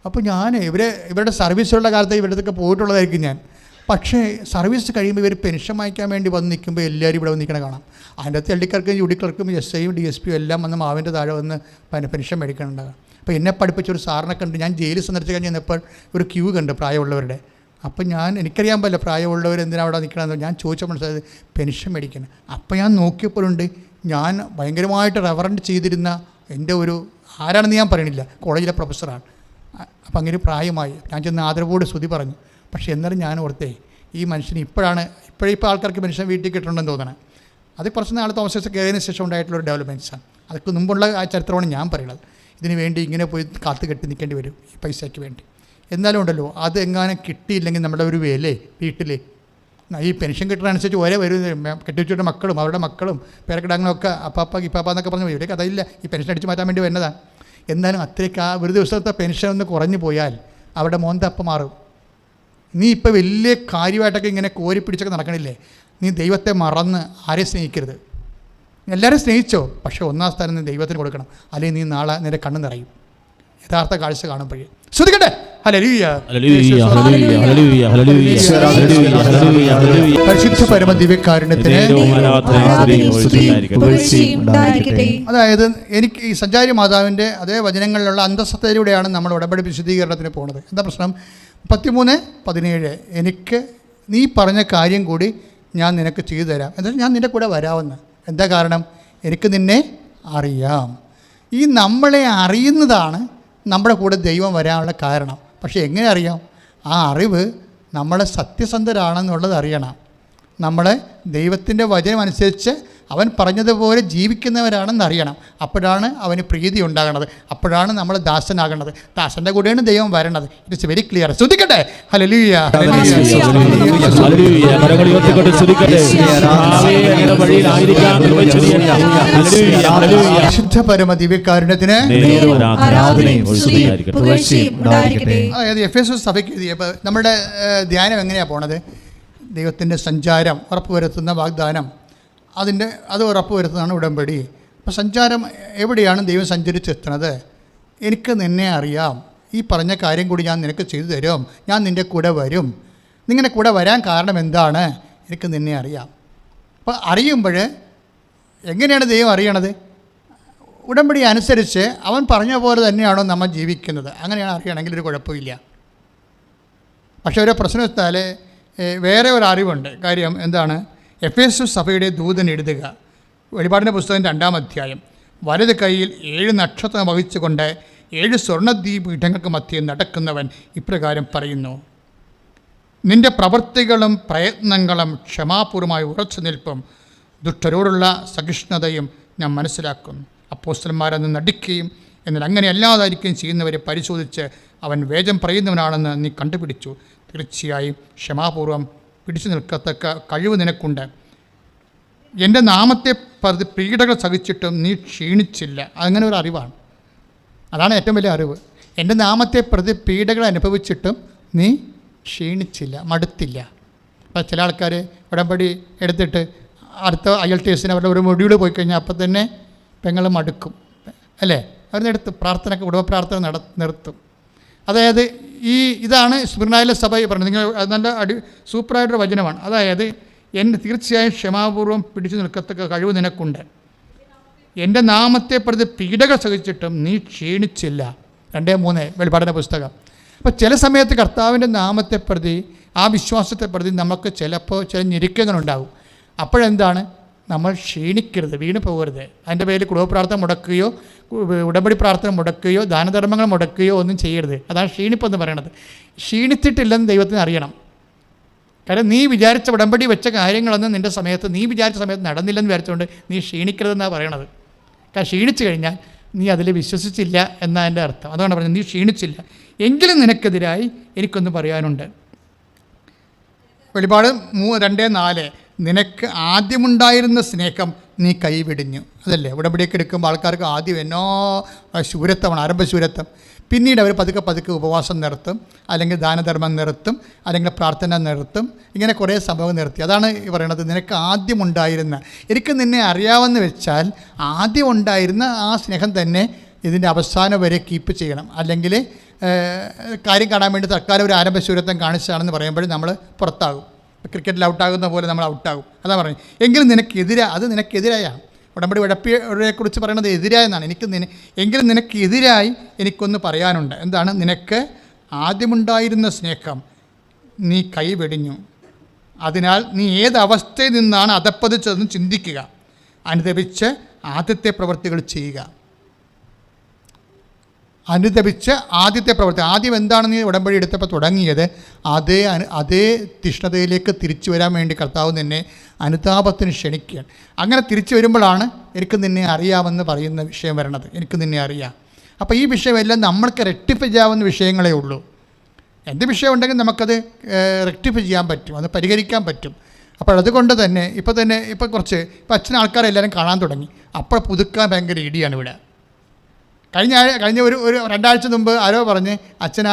അപ്പോൾ ഞാൻ ഇവരുടെ സർവീസുള്ള കാലത്ത് ഇവരുടെയൊക്കെ പോയിട്ടുള്ളതായിരിക്കും ഞാൻ. പക്ഷേ സർവീസ് കഴിയുമ്പോൾ ഇവർ പെൻഷൻ വാങ്ങിക്കാൻ വേണ്ടി വന്ന് നിൽക്കുമ്പോൾ എല്ലാവരും ഇവിടെ വന്ന് നിൽക്കണ കാണാം. അതിൻ്റെ അകത്ത് LD ക്ലർക്കും UD ക്ലർക്കും SIയും DSPയും എല്ലാം വന്ന് മാവിൻ്റെ താഴെ വന്ന് പെൻഷൻ മേടിക്കണുണ്ടാകാം. അപ്പോൾ എന്നെ പഠിപ്പിച്ചൊരു സാറിനെ കണ്ട് ഞാൻ ജയിലിൽ സന്ദർശിച്ച് കഴിഞ്ഞ് ചെന്നപ്പോൾ ഒരു ക്യൂ കണ്ട് പ്രായമുള്ളവരുടെ. അപ്പോൾ എനിക്കറിയാൻ പറ്റില്ല പ്രായമുള്ളവർ എന്തിനാണ് അവിടെ നിൽക്കണമെന്ന്. ഞാൻ ചോദിച്ചാൽ മനസ്സിലായത് പെൻഷൻ മേടിക്കണം. അപ്പോൾ ഞാൻ നോക്കിയപ്പോഴുണ്ട്, ഞാൻ ഭയങ്കരമായിട്ട് റെവറൻറ്റ് ചെയ്തിരുന്ന എൻ്റെ ഒരു ആരാണെന്ന് ഞാൻ പറയണില്ല, കോളേജിലെ പ്രൊഫസറാണ്. അപ്പം അങ്ങനെ പ്രായമായി. ഞാൻ ചെന്ന് ആദരവോട് സ്തുതി പറഞ്ഞു. പക്ഷേ എന്നാലും ഞാൻ ഓർത്തേ, ഈ മനുഷ്യന് ഇപ്പോൾ ആൾക്കാർക്ക് പെൻഷൻ വീട്ടിൽ കിട്ടണമെന്ന് തോന്നണം. അത് കുറച്ച് നാൾ തോമസ് കയറിയതിന് ശേഷം ഉണ്ടായിട്ടുള്ളൊരു ഡെവലപ്മെൻറ്റ്സാണ്. അതൊക്കെ മുമ്പുള്ള ആ ചരിത്രമാണ് ഞാൻ പറയുന്നത്. ഇതിന് വേണ്ടി ഇങ്ങനെ പോയി കാത്തു കെട്ടി നിൽക്കേണ്ടി വരും ഈ പൈസയ്ക്ക് വേണ്ടി. എന്നാലും ഉണ്ടല്ലോ, അത് എങ്ങാനും കിട്ടിയില്ലെങ്കിൽ നമ്മുടെ ഒരു വേലേ വീട്ടിൽ ഈ പെൻഷൻ കിട്ടുന്നതനുസരിച്ച് ഒരേ വരും. കെട്ടിവെച്ചിട്ട് മക്കളും അവരുടെ മക്കളും പേരക്കിടാങ്ങളൊക്കെ അപ്പാപ്പ ഇപ്പാപ്പ എന്നൊക്കെ പറഞ്ഞു ഇവരെ കഥയില്ല, ഈ പെൻഷൻ അടിച്ച് മാറ്റാൻ വേണ്ടി വരുന്നതാണ്. എന്നാലും അത്രയ്ക്ക് ആ ഒരു ദിവസത്തെ പെൻഷൻ ഒന്ന് കുറഞ്ഞു പോയാൽ അവിടെ മോന്തപ്പം മാറും. നീ ഇപ്പോൾ വലിയ കാര്യമായിട്ടൊക്കെ ഇങ്ങനെ കോരി പിടിച്ചൊക്കെ നടക്കണില്ലേ, നീ ദൈവത്തെ മറന്ന് ആരെയും സ്നേഹിക്കരുത്. എല്ലാവരും സ്നേഹിച്ചോ, പക്ഷേ ഒന്നാം സ്ഥാനം നീ ദൈവത്തിന് കൊടുക്കണം, അല്ലെങ്കിൽ നീ നാളെ നിന്റെ കണ്ണ് നിറയും യഥാർത്ഥ കാഴ്ച കാണുമ്പോഴേ. ശ്രദ്ധിക്കട്ടെ. പരിശുദ്ധ പരമ ദിവ്യകാരുണ്യത്തിന്. അതായത് എനിക്ക് ഈ സഞ്ചാരി മാതാവിൻ്റെ അതേ വചനങ്ങളിലുള്ള അന്തസ്സത്തയിലൂടെയാണ് നമ്മൾ ഉടമ്പടി വിശദീകരണത്തിന് പോകുന്നത്. എന്താ പ്രശ്നം? 13:17 എനിക്ക് നീ പറഞ്ഞ കാര്യം കൂടി ഞാൻ നിനക്ക് ചെയ്തു തരാം, എന്നാൽ ഞാൻ നിൻ്റെ കൂടെ വരാമെന്ന്. എന്താ കാരണം? എനിക്ക് നിന്നെ അറിയാം. ഈ നമ്മളെ അറിയുന്നതാണ് നമ്മുടെ കൂടെ ദൈവം വരാനുള്ള കാരണം. പക്ഷേ എങ്ങനെ അറിയാം? ആ അറിവ് നമ്മളെ സത്യസന്ധരാണെന്നുള്ളത് അറിയണം. നമ്മളെ ദൈവത്തിൻ്റെ വചനം അനുസരിച്ച് അവൻ പറഞ്ഞതുപോലെ ജീവിക്കുന്നവരാണെന്ന് അറിയണം. അപ്പോഴാണ് അവന് പ്രീതി ഉണ്ടാകണത്, അപ്പോഴാണ് നമ്മൾ ദാസനാകണത്. ദാസൻ്റെ കൂടെയാണ് ദൈവം വരണത്. It's very clear. ശ്രദ്ധിക്കട്ടെ. ഹല്ലേലൂയ, ശുദ്ധ പരമ ദിവ്യകാരുണ്യത്തിന്. അതായത് എഫേസസ് സഭയ്ക്ക് എഴുതിയപ്പോൾ നമ്മുടെ ധ്യാനം എങ്ങനെയാണ് പോണത്? ദൈവത്തിൻ്റെ സഞ്ചാരം ഉറപ്പുവരുത്തുന്ന വാഗ്ദാനം, അത് ഉറപ്പുവരുത്തുന്നതാണ് ഉടമ്പടി. അപ്പോൾ സഞ്ചാരം എവിടെയാണ് ദൈവം സഞ്ചരിച്ചെത്തുന്നത്? എനിക്ക് നിന്നെ അറിയാം, ഈ പറഞ്ഞ കാര്യം കൂടി ഞാൻ നിനക്ക് ചെയ്തു തരും, ഞാൻ നിൻ്റെ കൂടെ വരും. നിങ്ങളുടെ കൂടെ വരാൻ കാരണം എന്താണ്? എനിക്ക് നിന്നെ അറിയാം. അപ്പോൾ അറിയുമ്പോൾ എങ്ങനെയാണ് ദൈവം അറിയണത്? ഉടമ്പടി അനുസരിച്ച് അവൻ പറഞ്ഞ പോലെ തന്നെയാണോ നമ്മൾ ജീവിക്കുന്നത്? അങ്ങനെയാണ് അറിയണമെങ്കിൽ ഒരു കുഴപ്പമില്ല. പക്ഷേ ഒരു പ്രശ്നം വെച്ചാൽ വേറെ ഒരു അറിവുണ്ട്. കാര്യം എന്താണ്? എഫേസസ് സഭയുടെ ദൂതൻ എഴുതുക, വെളിപാടിൻ്റെ പുസ്തകം 2-ാം അധ്യായം, വലത് കൈയിൽ 7 നക്ഷത്രം വഹിച്ചുകൊണ്ട് 7 സ്വർണ്ണദ്വീപീഠങ്ങൾക്ക് മധ്യേ നടക്കുന്നവൻ ഇപ്രകാരം പറയുന്നു: നിന്റെ പ്രവൃത്തികളും പ്രയത്നങ്ങളും ക്ഷമാപൂർവമായി ഉറച്ചു നിൽപ്പും ദുഷ്ടരോടുള്ള സഹിഷ്ണുതയും ഞാൻ മനസ്സിലാക്കുന്നു. അപ്പോസ്തലന്മാരെന്ന് നടിക്കുകയും എന്നാൽ അങ്ങനെ അല്ലാതായിരിക്കുകയും ചെയ്യുന്നവരെ പരിശോധിച്ച് അവൻ വേദം പറയുന്നവനാണെന്ന് നീ കണ്ടുപിടിച്ചു. തീർച്ചയായും ക്ഷമാപൂർവം പിടിച്ചു നിൽക്കത്തക്ക കഴിവ് നിനക്കുണ്ട്. എൻ്റെ നാമത്തെ പ്രതി പീഡകൾ സഹിച്ചിട്ടും നീ ക്ഷീണിച്ചില്ല. അങ്ങനെ ഒരു അറിവാണ്. അതാണ് ഏറ്റവും വലിയ അറിവ്. എൻ്റെ നാമത്തെ പ്രതി പീഡകൾ അനുഭവിച്ചിട്ടും നീ ക്ഷീണിച്ചില്ല, മടുത്തില്ല. അപ്പോൾ ചില ആൾക്കാർ ഉടമ്പടി എടുത്തിട്ട് അടുത്ത IELTS അവരുടെ ഒരു മൊഡ്യൂൾ പോയി കഴിഞ്ഞാൽ അപ്പം തന്നെ പെങ്ങൾ മടുക്കും, അല്ലേ? അവരെടുത്ത് പ്രാർത്ഥനയ്ക്ക് കുടുംബ പ്രാർത്ഥന നിർത്തും. അതായത് ഇതാണ് സ്മിർനായിലെ സഭ പറഞ്ഞത്. നിങ്ങൾ നല്ല സൂപ്പറായിട്ടൊരു വചനമാണ്. അതായത് എൻ്റെ തീർച്ചയായും ക്ഷമാപൂർവം പിടിച്ചു നിൽക്കത്തക്ക കഴിവ് നിനക്കുണ്ട്. എൻ്റെ നാമത്തെ പ്രതി പീഡകൾ സഹിച്ചിട്ടും നീ ക്ഷീണിച്ചില്ല. 2:3 വെളിപാടിൻ്റെ പുസ്തകം. അപ്പോൾ ചില സമയത്ത് കർത്താവിൻ്റെ നാമത്തെ പ്രതി, ആ വിശ്വാസത്തെ പ്രതി നമുക്ക് ചിലപ്പോൾ ചില ഞെരുക്കങ്ങളുണ്ടാകും. അപ്പോഴെന്താണ്? നമ്മൾ ക്ഷീണിക്കരുത്, വീണ് പോകരുത്. അതിൻ്റെ പേരിൽ കുടുംബപ്രാർത്ഥന മുടക്കുകയോ ഉടമ്പടി പ്രാർത്ഥന മുടക്കുകയോ ദാനധർമ്മങ്ങൾ മുടക്കുകയോ ഒന്നും ചെയ്യരുത്. അതാണ് ക്ഷീണിപ്പെന്ന് പറയണത്. ക്ഷീണിച്ചിട്ടില്ലെന്ന് ദൈവത്തിന് അറിയണം. കാരണം നീ വിചാരിച്ച ഉടമ്പടി വെച്ച കാര്യങ്ങളൊന്നും നിൻ്റെ സമയത്ത്, നീ വിചാരിച്ച സമയത്ത് നടന്നില്ലെന്ന് വിചാരിച്ചുകൊണ്ട് നീ ക്ഷീണിക്കരുതെന്നാണ് പറയണത്. കാരണം ക്ഷീണിച്ചു കഴിഞ്ഞാൽ നീ അതിൽ വിശ്വസിച്ചില്ല എന്നാണ് എൻ്റെ അർത്ഥം. അതുകൊണ്ട് പറഞ്ഞത് നീ ക്ഷീണിച്ചില്ല. എങ്കിലും നിനക്കെതിരായി എനിക്കൊന്ന് പറയാനുണ്ട്. വെളിപാട് 2:4 നിനക്ക് ആദ്യമുണ്ടായിരുന്ന സ്നേഹം നീ കൈവിടിഞ്ഞു. അതല്ലേ ഉടമ്പടിയൊക്കെ എടുക്കുമ്പോൾ ആൾക്കാർക്ക് ആദ്യം എന്നോ ശൂരത്വമാണ്, ആരംഭശൂരത്വം. പിന്നീട് അവർ പതുക്കെ ഉപവാസം നിർത്തും, അല്ലെങ്കിൽ ദാനധർമ്മം നിർത്തും, അല്ലെങ്കിൽ പ്രാർത്ഥന നിർത്തും. ഇങ്ങനെ കുറേ സംഭവം നിർത്തി. അതാണ് പറയണത്, നിനക്ക് ആദ്യമുണ്ടായിരുന്ന, എനിക്ക് നിന്നെ അറിയാമെന്ന് വെച്ചാൽ ആദ്യം ഉണ്ടായിരുന്ന ആ സ്നേഹം തന്നെ ഇതിൻ്റെ അവസാനം വരെ കീപ്പ് ചെയ്യണം. അല്ലെങ്കിൽ കാര്യം കാണാൻ വേണ്ടി തൽക്കാലം ഒരു ആരംഭശൂരത്വം കാണിച്ചതാണെന്ന് പറയുമ്പോൾ നമ്മൾ പുറത്താകും. ക്രിക്കറ്റിൽ ഔട്ടാകുന്ന പോലെ നമ്മൾ ഔട്ടാകും. അതാ പറഞ്ഞു. എങ്കിലും അത് നിനക്കെതിരായാണ്. ഉടമ്പടി ഉടപ്പിയെക്കുറിച്ച് പറയുന്നത് എതിരായെന്നാണ്. എങ്കിലും നിനക്കെതിരായി എനിക്കൊന്ന് പറയാനുണ്ട്. എന്താണ്? നിനക്ക് ആദ്യമുണ്ടായിരുന്ന സ്നേഹം നീ കൈവെടിഞ്ഞു. അതിനാൽ നീ ഏതവസ്ഥയിൽ നിന്നാണ് അധപ്പതിച്ചതെന്ന് ചിന്തിക്കുക. അനുദപിച്ച് ആദ്യത്തെ പ്രവൃത്തികൾ ചെയ്യുക. അനുദപിച്ച് ആദ്യത്തെ പ്രവൃത്തി. ആദ്യം എന്താണ് നീ ഉടമ്പടി എടുത്തപ്പോൾ തുടങ്ങിയത്? അതേ തീഷ്ണതയിലേക്ക് തിരിച്ചു വരാൻ വേണ്ടി കർത്താവ് നിന്നെ അനുതാപത്തിന് ക്ഷണിക്കുകയാണ്. അങ്ങനെ തിരിച്ചു വരുമ്പോഴാണ് എനിക്ക് നിന്നെ അറിയാമെന്ന് പറയുന്ന വിഷയം വരണത്. എനിക്ക് നിന്നെ അറിയാം. അപ്പോൾ ഈ വിഷയമെല്ലാം നമ്മൾക്ക് റെക്ടിഫൈ ചെയ്യാവുന്ന വിഷയങ്ങളേ ഉള്ളൂ. എന്ത് വിഷയം ഉണ്ടെങ്കിൽ നമുക്കത് റെക്ടിഫൈ ചെയ്യാൻ പറ്റും, അത് പരിഹരിക്കാൻ പറ്റും. അപ്പോൾ അതുകൊണ്ട് തന്നെ ഇപ്പോൾ അച്ഛൻ ആൾക്കാരെല്ലാവരും കാണാൻ തുടങ്ങി. അപ്പോൾ പുതുക്കാൻ ഭയങ്കര ഇടിയാണ് ഇവിടെ. കഴിഞ്ഞ ഒരു 2 ആഴ്ച മുമ്പ് ആരോ പറഞ്ഞ് അച്ഛനാ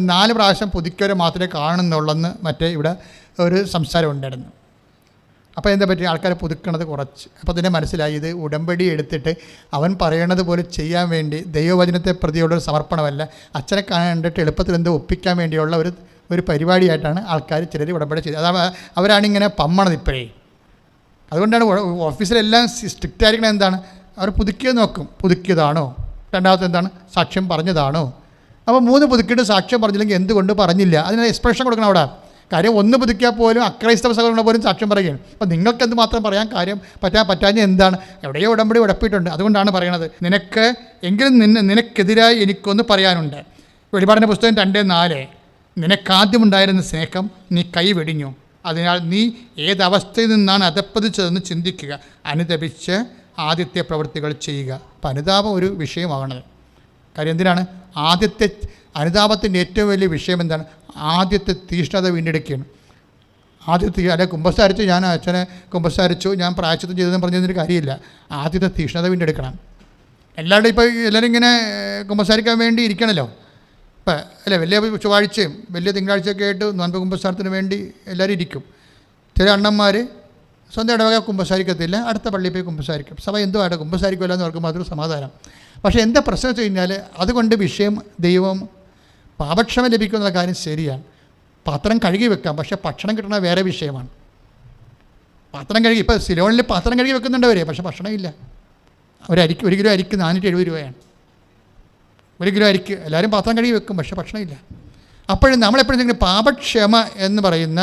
4 പ്രാവശ്യം പുതുക്കിയവരെ മാത്രമേ കാണുന്നുള്ളെന്ന് മറ്റേ ഇവിടെ ഒരു സംസാരം ഉണ്ടായിരുന്നു. അപ്പോൾ എന്താ പറ്റി? ആൾക്കാരെ പുതുക്കണത് കുറച്ച്. അപ്പോൾ തന്നെ മനസ്സിലായി ഇത് ഉടമ്പടി എടുത്തിട്ട് അവൻ പറയണത് പോലെ ചെയ്യാൻ വേണ്ടി ദൈവവചനത്തെ പ്രതിയുള്ളൊരു സമർപ്പണമല്ല, അച്ഛനെ കണ്ടിട്ട് എളുപ്പത്തിൽ എന്തോ ഒപ്പിക്കാൻ വേണ്ടിയുള്ള ഒരു പരിപാടിയായിട്ടാണ് ആൾക്കാർ ചിലർ ഉടമ്പടി ചെയ്തത്. അവരാണിങ്ങനെ പമ്മണത് ഇപ്പോഴേ. അതുകൊണ്ടാണ് ഓഫീസിലെല്ലാം സ്ട്രിക്റ്റ് ആയിരിക്കണം. എന്താണ്? അവർ പുതുക്കിയത് നോക്കും, പുതുക്കിയതാണോ? രണ്ടാമത്തെ എന്താണ്? സാക്ഷ്യം പറഞ്ഞതാണോ? അപ്പോൾ 3 പുതുക്കിയിട്ട് സാക്ഷ്യം പറഞ്ഞില്ലെങ്കിൽ എന്തുകൊണ്ട് പറഞ്ഞില്ല? അതിന് എക്സ്പ്രഷൻ കൊടുക്കണം അവിടെ. കാര്യം 1 പുതുക്കിയാൽ പോലും അക്രൈസ്തവ സഹോദരങ്ങളെ പോലും സാക്ഷ്യം പറയുകയാണ്. അപ്പോൾ നിങ്ങൾക്ക് എന്ത് മാത്രം പറയാൻ കാര്യം പറ്റാഞ്ഞ എന്താണ്? എവിടെയോ ഉടമ്പടി ഉടപ്പിയിട്ടുണ്ട്. അതുകൊണ്ടാണ് പറയണത്, നിനക്കെതിരായി എനിക്കൊന്ന് പറയാനുണ്ട്. വെളിപാടിൻ്റെ പുസ്തകം 2:4 നിനക്കാദ്യമുണ്ടായിരുന്ന സ്നേഹം നീ കൈവെടിഞ്ഞു. അതിനാൽ നീ ഏതവസ്ഥയിൽ നിന്നാണ് അധപ്പതിച്ചതെന്ന് ചിന്തിക്കുക, അനുതപിച്ച് ആദ്യത്തെ പ്രവൃത്തികൾ ചെയ്യുക. അപ്പം അനുതാപം ഒരു വിഷയമാകണത്. കാര്യം എന്തിനാണ്? ആദ്യത്തെ അനുതാപത്തിൻ്റെ ഏറ്റവും വലിയ വിഷയം എന്താണ്? ആദ്യത്തെ തീഷ്ണത വീണ്ടെടുക്കുകയാണ്. ആദ്യത്തെ അല്ലെ കുമ്പസാരിച്ചു, ഞാൻ അച്ഛനെ കുമ്പസാരിച്ചു, ഞാൻ പ്രായശ്ചിത്തം ചെയ്തതെന്ന് പറഞ്ഞതിന് കാര്യമില്ല. ആദ്യത്തെ തീഷ്ണത വീണ്ടെടുക്കണം. എല്ലാവരും ഇപ്പോൾ എല്ലാവരും ഇങ്ങനെ കുമ്പസാരിക്കാൻ വേണ്ടി ഇരിക്കണമല്ലോ. ഇപ്പം അല്ലേ, വലിയ ചൊവ്വാഴ്ചയും വലിയ തിങ്കളാഴ്ചയൊക്കെ ആയിട്ട് നോൻപ് കുമ്പസാരത്തിന് വേണ്ടി എല്ലാവരും ഇരിക്കും. ചില അണ്ണന്മാർ സ്വന്തം ഇടവക കുമ്പസാരിക്കത്തില്ല, അടുത്ത പള്ളിയിൽ പോയി കുമ്പസാരിക്കും. സഭ എന്തുമായിട്ട് കുമ്പസാരിക്കുമല്ലോ എന്ന് ഓർക്കുമ്പോൾ അതൊരു സമാധാനം. പക്ഷേ എന്താ പ്രശ്നം വെച്ച് കഴിഞ്ഞാൽ, അതുകൊണ്ട് വിഷയം ദൈവം പാപക്ഷമ ലഭിക്കുന്ന കാര്യം ശരിയാണ്. പാത്രം കഴുകി വെക്കാം, പക്ഷേ ഭക്ഷണം കിട്ടണ വേറെ വിഷയമാണ്. പാത്രം കഴുകി ഇപ്പോൾ സിലോണിൽ പാത്രം കഴുകി വെക്കുന്നുണ്ടവരെ, പക്ഷേ ഭക്ഷണമില്ല. ഒരു കിലോ അരിക്ക് 470 രൂപയാണ്. 1 കിലോ അരിക്ക് എല്ലാവരും പാത്രം കഴുകി വെക്കും, പക്ഷേ ഭക്ഷണമില്ല. അപ്പോഴും നമ്മളെപ്പോഴും പാപക്ഷമ എന്ന് പറയുന്ന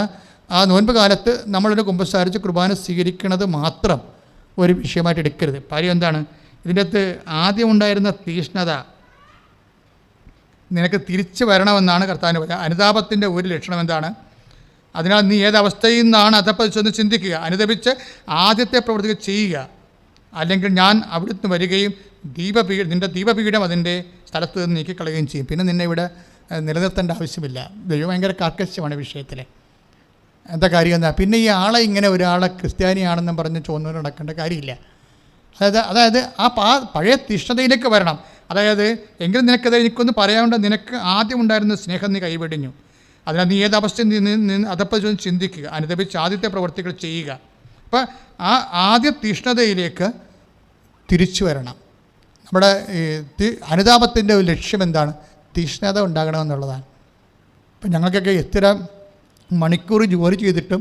ആ നോൻപ് കാലത്ത് നമ്മളൊരു കുമ്പസാരിച്ച് കുർബാന സ്വീകരിക്കുന്നത് മാത്രം ഒരു വിഷയമായിട്ട് എടുക്കരുത്. കാര്യം എന്താണ്? ഇതിൻ്റെ അകത്ത് ആദ്യം ഉണ്ടായിരുന്ന തീഷ്ണത നിനക്ക് തിരിച്ചു വരണമെന്നാണ് കർത്താവിന് പറയുക. അനുതാപത്തിൻ്റെ ഒരു ലക്ഷണം എന്താണ്? അതിനാൽ നീ ഏതവസ്ഥയിൽ നിന്നാണ് അധപ്പതിച്ചതെന്ന് ചിന്തിക്കുക, അനുതപിച്ച് ആദ്യത്തെ പ്രവൃത്തികൾ ചെയ്യുക, അല്ലെങ്കിൽ ഞാൻ അവിടുന്ന് വരികയും നിൻ്റെ ദീപപീഠം അതിൻ്റെ സ്ഥലത്ത് നിന്ന് നീക്കിക്കളയുകയും ചെയ്യും. പിന്നെ നിന്നെ ഇവിടെ നിലനിർത്തേണ്ട ആവശ്യമില്ല. ദൈവം ഭയങ്കര കാർക്കശ്യമാണ് വിഷയത്തിൽ. എന്താ കാര്യം എന്താ? പിന്നെ ഈ ആളെ ഇങ്ങനെ ഒരാളെ ക്രിസ്ത്യാനിയാണെന്നും പറഞ്ഞ് ചോന്നൂർ നടക്കേണ്ട കാര്യമില്ല. അതായത് ആ പഴയ തീഷ്ണതയിലേക്ക് വരണം. അതായത് എങ്കിലും നിനക്കത് എനിക്കൊന്ന് പറയാനുണ്ട്, നിനക്ക് ആദ്യം ഉണ്ടായിരുന്ന സ്നേഹം നീ കൈവെടിഞ്ഞു. അതിനാൽ നീ ഏതവസ്ഥയിൽ നിന്ന് അതപ്പം ചിന്തിക്കുക, അനുതപിച്ച് ആദ്യത്തെ പ്രവൃത്തികൾ ചെയ്യുക. അപ്പം ആ ആദ്യ തീഷ്ണതയിലേക്ക് തിരിച്ചു വരണം. നമ്മുടെ അനുതാപത്തിൻ്റെ ഒരു ലക്ഷ്യം എന്താണ്? തീഷ്ണത ഉണ്ടാകണമെന്നുള്ളതാണ്. ഇപ്പം ഞങ്ങൾക്കൊക്കെ എത്ര മണിക്കൂർ ജോലി ചെയ്തിട്ടും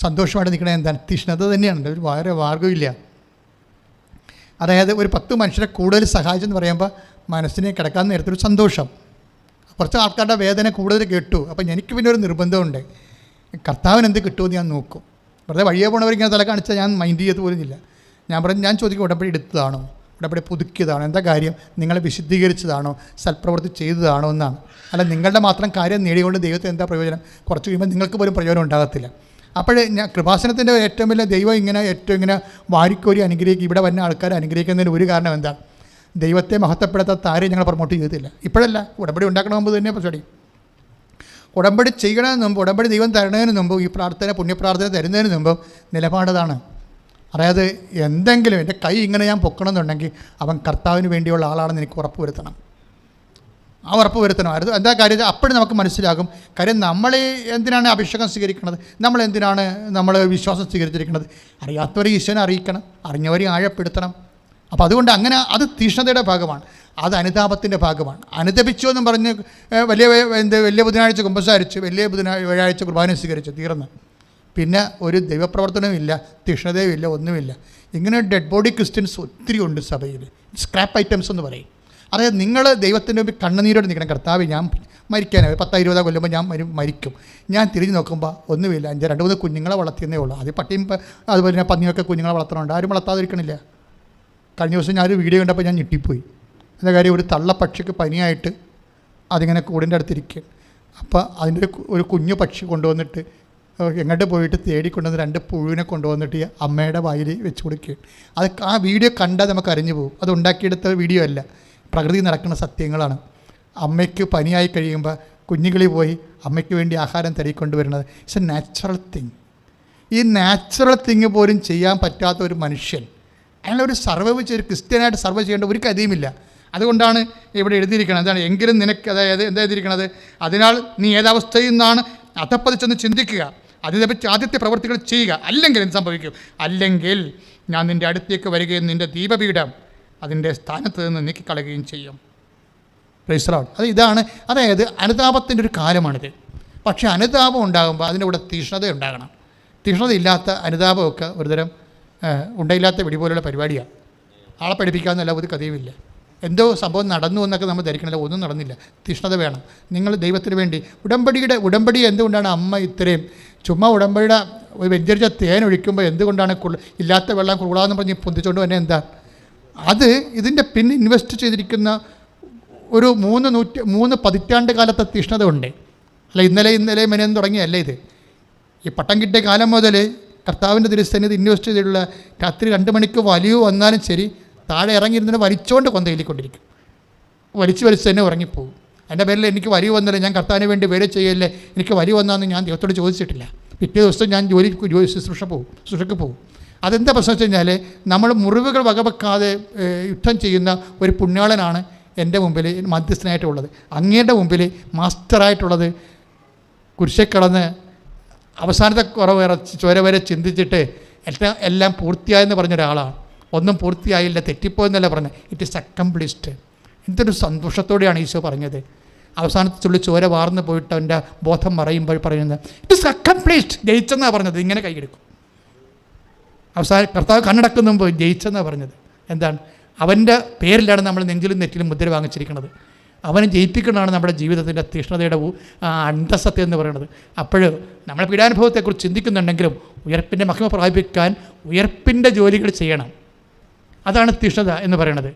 സന്തോഷമായിട്ട് നിൽക്കണത് എന്താണ്? തീഷ്ണത തന്നെയാണ്. ഒരു വേറെ മാർഗ്ഗമില്ല. അതായത് ഒരു 10 മനുഷ്യരെ കൂടുതൽ സഹായിച്ചെന്ന് പറയുമ്പോൾ മനസ്സിനെ കിടക്കാൻ നേരത്തൊരു സന്തോഷം. കുറച്ച് ആൾക്കാരുടെ വേദന കൂടുതൽ കേട്ടു. അപ്പം എനിക്ക് പിന്നെ ഒരു നിർബന്ധമുണ്ട്, കർത്താവിന് എന്ത് കിട്ടുമെന്ന് ഞാൻ നോക്കും. വെറുതെ വഴിയെ പോണവരിങ്ങനെ തല കാണിച്ചാൽ ഞാൻ മൈൻഡ് ചെയ്ത് പോലും ഇല്ല. ഞാൻ ചോദിക്കും, ഉടമ്പടി എടുത്തതാണോ, ഉടമ്പടി പുതുക്കിയതാണോ, എന്താ കാര്യം, നിങ്ങളെ വിശുദ്ധീകരിച്ചതാണോ, സൽപ്രവൃത്തി ചെയ്തതാണോ എന്നാണ്. അല്ല നിങ്ങളുടെ മാത്രം കാര്യം നേടിക്കൊണ്ട് ദൈവത്തിന് എന്താ പ്രയോജനം? കുറച്ച് കഴിയുമ്പോൾ നിങ്ങൾക്ക് പോലും പ്രയോജനം ഉണ്ടാകത്തില്ല. അപ്പോൾ ഞാൻ കൃപാസനത്തിൻ്റെ ഏറ്റവും വലിയ ദൈവം ഇങ്ങനെ വാരിക്കോരി അനുഗ്രഹിക്കും. ഇവിടെ വന്ന ആൾക്കാരെ അനുഗ്രഹിക്കുന്നതിന് ഒരു കാരണം എന്താണ്? ദൈവത്തെ മഹത്വപ്പെടുത്താത്ത ആരെയും ഞങ്ങൾ പ്രൊമോട്ട് ചെയ്തില്ല. ഇപ്പോഴല്ല, ഉടമ്പടി ഉണ്ടാക്കണ മുമ്പ് തന്നെ പരിപാടി. ഉടമ്പടി ചെയ്യണതിന് മുമ്പ്, ഉടമ്പടി ദൈവം തരുന്നതിന് മുമ്പ്, ഈ പ്രാർത്ഥന പുണ്യപ്രാർത്ഥന തരുന്നതിന് മുമ്പ് നിലപാടതാണ്. അതായത് എന്തെങ്കിലും എൻ്റെ കൈ ഇങ്ങനെ ഞാൻ പൊക്കണമെന്നുണ്ടെങ്കിൽ അവൻ കർത്താവിന് വേണ്ടിയുള്ള ആളാണെന്ന് എനിക്ക് ഉറപ്പ് വരുത്തണം. ആ ഉറപ്പ് വരുത്തണം. അത് എന്താ കാര്യം? അപ്പോഴും നമുക്ക് മനസ്സിലാകും. കാര്യം നമ്മൾ എന്തിനാണ് അഭിഷേകം സ്വീകരിക്കുന്നത്, നമ്മൾ എന്തിനാണ് വിശ്വാസം സ്വീകരിച്ചിരിക്കുന്നത്? അറിയാത്തവരെ ഈശ്വരനെ അറിയിക്കണം, അറിഞ്ഞവരെ ആഴപ്പെടുത്തണം. അപ്പോൾ അതുകൊണ്ട് അങ്ങനെ അത് തീഷ്ണതയുടെ ഭാഗമാണ്, അത് അനുതാപത്തിൻ്റെ ഭാഗമാണ്. അനുതപിച്ചു എന്നും പറഞ്ഞ് വലിയ ബുധനാഴ്ച കുമ്പസാരിച്ച് വ്യാഴാഴ്ച കുർബാന സ്വീകരിച്ച് തീർന്ന് പിന്നെ ഒരു ദൈവപ്രവർത്തനവും ഇല്ല, തീഷ്ണതയും ഇല്ല, ഒന്നുമില്ല. ഇങ്ങനെ ഡെഡ് ബോഡി ക്രിസ്ത്യൻസ് ഒത്തിരി ഉണ്ട് സഭയിൽ. സ്ക്രാപ്പ് ഐറ്റംസ് എന്ന് പറയും. അതായത് നിങ്ങൾ ദൈവത്തിൻ്റെ മുമ്പിൽ കണ്ണുനീരോട് നിൽക്കണം. കർത്താവ്, ഞാൻ മരിക്കാനായി 10-20 കൊല്ലുമ്പോൾ ഞാൻ മരിക്കും. ഞാൻ തിരിഞ്ഞ് നോക്കുമ്പോൾ ഒന്നുമില്ല, 2-3 കുഞ്ഞുങ്ങളെ വളർത്തിയെന്നേ ഉള്ളൂ. അത് പട്ടിയും അതുപോലെ തന്നെ പന്നിയൊക്കെ കുഞ്ഞുങ്ങളെ വളർത്തണമുണ്ട്, ആരും വളർത്താതിരിക്കണില്ല. കഴിഞ്ഞ ദിവസം ഞാനൊരു വീഡിയോ കണ്ടപ്പോൾ ഞാൻ ഞെട്ടിപ്പോയി. എന്താ കാര്യം? ഒരു തള്ളപ്പക്ഷിക്ക് പനിയായിട്ട് അതിങ്ങനെ കൂടിൻ്റെ അടുത്തിരിക്കുക. അപ്പോൾ അതിൻ്റെ ഒരു കുഞ്ഞു പക്ഷി കൊണ്ടുവന്നിട്ട് എങ്ങോട്ട് പോയിട്ട് തേടിക്കൊണ്ടുവന്ന് 2 പുഴുവിനെ കൊണ്ടുവന്നിട്ട് അമ്മയുടെ വായിൽ വെച്ച് കൊടുക്കുകയാണ്. അത് ആ വീഡിയോ കണ്ടാൽ നമുക്ക് അറിഞ്ഞു പോകും, അത് ഉണ്ടാക്കിയെടുത്ത വീഡിയോ അല്ല, പ്രകൃതി നടക്കുന്ന സത്യങ്ങളാണ്. അമ്മയ്ക്ക് പനിയായി കഴിയുമ്പോൾ കുഞ്ഞുങ്ങളി പോയി അമ്മയ്ക്ക് വേണ്ടി ആഹാരം തരിക്കൊണ്ടുവരുന്നത് ഇറ്റ്സ് എ നാച്ചുറൽ തിങ്. ഈ നാച്ചുറൽ തിങ് പോലും ചെയ്യാൻ പറ്റാത്ത ഒരു മനുഷ്യൻ, അയാളൊരു ക്രിസ്ത്യനായിട്ട് സർവൈവ് ചെയ്യേണ്ട ഒരു കഥയുമില്ല. അതുകൊണ്ടാണ് ഇവിടെ എഴുതിയിരിക്കുന്നത്. എന്താണ്? എങ്കിലും നിനക്ക്, അതായത് എന്താ എഴുതിയിരിക്കുന്നത്? അതിനാൽ നീ ഏതവസ്ഥയിൽ നിന്നാണ് അധപ്പതിച്ചെന്ന് ചിന്തിക്കുക, അതിനെപ്പറ്റി ആദ്യത്തെ പ്രവൃത്തികൾ ചെയ്യുക, അല്ലെങ്കിൽ എന്ത് സംഭവിക്കും? അല്ലെങ്കിൽ ഞാൻ നിൻ്റെ അടുത്തേക്ക് വരികയും നിൻ്റെ ദീപപീഠം അതിൻ്റെ സ്ഥാനത്ത് നിന്ന് നീക്കിക്കളയുകയും ചെയ്യും. Praise the Lord. ഇതാണ്, അതായത് അനുതാപത്തിൻ്റെ ഒരു കാലമാണിത്. പക്ഷേ അനുതാപം ഉണ്ടാകുമ്പോൾ അതിൻ്റെ കൂടെ തീഷ്ണത ഉണ്ടാകണം. തീഷ്ണതയില്ലാത്ത അനുതാപമൊക്കെ ഒരുതരം ഉണ്ടയില്ലാത്ത വെടി പോലുള്ള പരിപാടിയാണ്. ആളെ പഠിപ്പിക്കാമെന്നല്ല ഒരു കഥയുമില്ല. എന്തോ സംഭവം നടന്നു എന്നൊക്കെ നമ്മൾ ധരിക്കണില്ല, ഒന്നും നടന്നില്ല. തീഷ്ണത വേണം. നിങ്ങൾ ദൈവത്തിന് വേണ്ടി ഉടമ്പടി എന്തുകൊണ്ടാണ് അമ്മ ഇത്രയും ചുമ്മാ ഉടമ്പടിയുടെ ഒരു വ്യഞ്ചരിച്ച തേൻ ഒഴിക്കുമ്പോൾ എന്തുകൊണ്ടാണ് ഇല്ലാത്ത വെള്ളം കുളാന്ന് പറഞ്ഞ് പൊന്തിച്ചുകൊണ്ട് തന്നെ എന്താ അത്? ഇതിൻ്റെ പിന്നെ ഇൻവെസ്റ്റ് ചെയ്തിരിക്കുന്ന ഒരു 3 പതിറ്റാണ്ട് കാലത്തെ തീഷ്ണത ഉണ്ട്. അല്ല ഇന്നലെ മെനയെന്ന് തുടങ്ങിയല്ല ഇത്. ഈ പട്ടം കിട്ടിയ കാലം മുതൽ കർത്താവിൻ്റെ തിരുസന്നിധി ഇൻവെസ്റ്റ് ചെയ്തിട്ടുള്ള രാത്രി 2 മണിക്ക് വലിയ വന്നാലും ശരി, താഴെ ഇറങ്ങിയിരുന്നിട്ട് വലിച്ചുകൊണ്ട് കൊന്തയിലിക്കൊണ്ടിരിക്കും. വലിച്ച് തന്നെ ഉറങ്ങിപ്പോകും. എൻ്റെ പേരിൽ എനിക്ക് വലിയ വന്നില്ല, ഞാൻ കർത്താവിന് വേണ്ടി വേല ചെയ്യല്ലേ, എനിക്ക് വലിയ വന്നാന്ന് ഞാൻ ദൈവത്തോട് ചോദിച്ചിട്ടില്ല. പിറ്റേ ദിവസം ഞാൻ ശുശ്രൂഷയ്ക്ക് പോകും. അതെന്താ പ്രശ്നം വെച്ച് കഴിഞ്ഞാൽ, നമ്മൾ മുറിവുകൾ വകവെക്കാതെ യുദ്ധം ചെയ്യുന്ന ഒരു പുണ്യാളനാണ് എൻ്റെ മുമ്പിൽ മധ്യസ്ഥനായിട്ടുള്ളത്. അങ്ങയുടെ മുമ്പിൽ മാസ്റ്ററായിട്ടുള്ളത് കുരിശിൽ കടന്ന് അവസാനത്തെ ചോര വരെ ചിന്തിച്ചിട്ട് എല്ലാം പൂർത്തിയായെന്ന് പറഞ്ഞ ഒരാളാണ്. ഒന്നും പൂർത്തിയായില്ല, തെറ്റിപ്പോയെന്നല്ല പറഞ്ഞത്. It is accomplished. എന്തൊരു സന്തോഷത്തോടെയാണ് ഈശോ പറഞ്ഞത്. അവസാനത്തെ ചുള്ളി ചോര വാർന്നു പോയിട്ട് അവൻ്റെ ബോധം മറയുമ്പോൾ പറയുന്നത് ഇറ്റ് ഈസ് അക്കംപ്ലിഷ്ഡ്, ജയിച്ചെന്നാണ് പറഞ്ഞത്. ഇങ്ങനെ കൈയെടുക്കും. അവസാനം കർത്താവ് കണ്ണടക്കുന്ന മുമ്പ് ജയിച്ചെന്നാണ് പറഞ്ഞത്. എന്താണ്? അവൻ്റെ പേരിലാണ് നമ്മൾ നെഞ്ചിലും നെറ്റിലും മുദ്ര വാങ്ങിച്ചിരിക്കുന്നത്. അവനെ ജയിപ്പിക്കുന്നതാണ് നമ്മുടെ ജീവിതത്തിൻ്റെ തീഷ്ണതയുടെ അന്തസത്യം എന്ന് പറയുന്നത്. അപ്പോൾ നമ്മൾ പീഡാനുഭവത്തെക്കുറിച്ച് ചിന്തിക്കുന്നുണ്ടെങ്കിലും ഉയർപ്പിൻ്റെ മഹിമ പ്രാപിക്കാൻ ഉയർപ്പിൻ്റെ ജോലികൾ ചെയ്യണം. അതാണ് തീഷ്ണത എന്ന് പറയുന്നത്.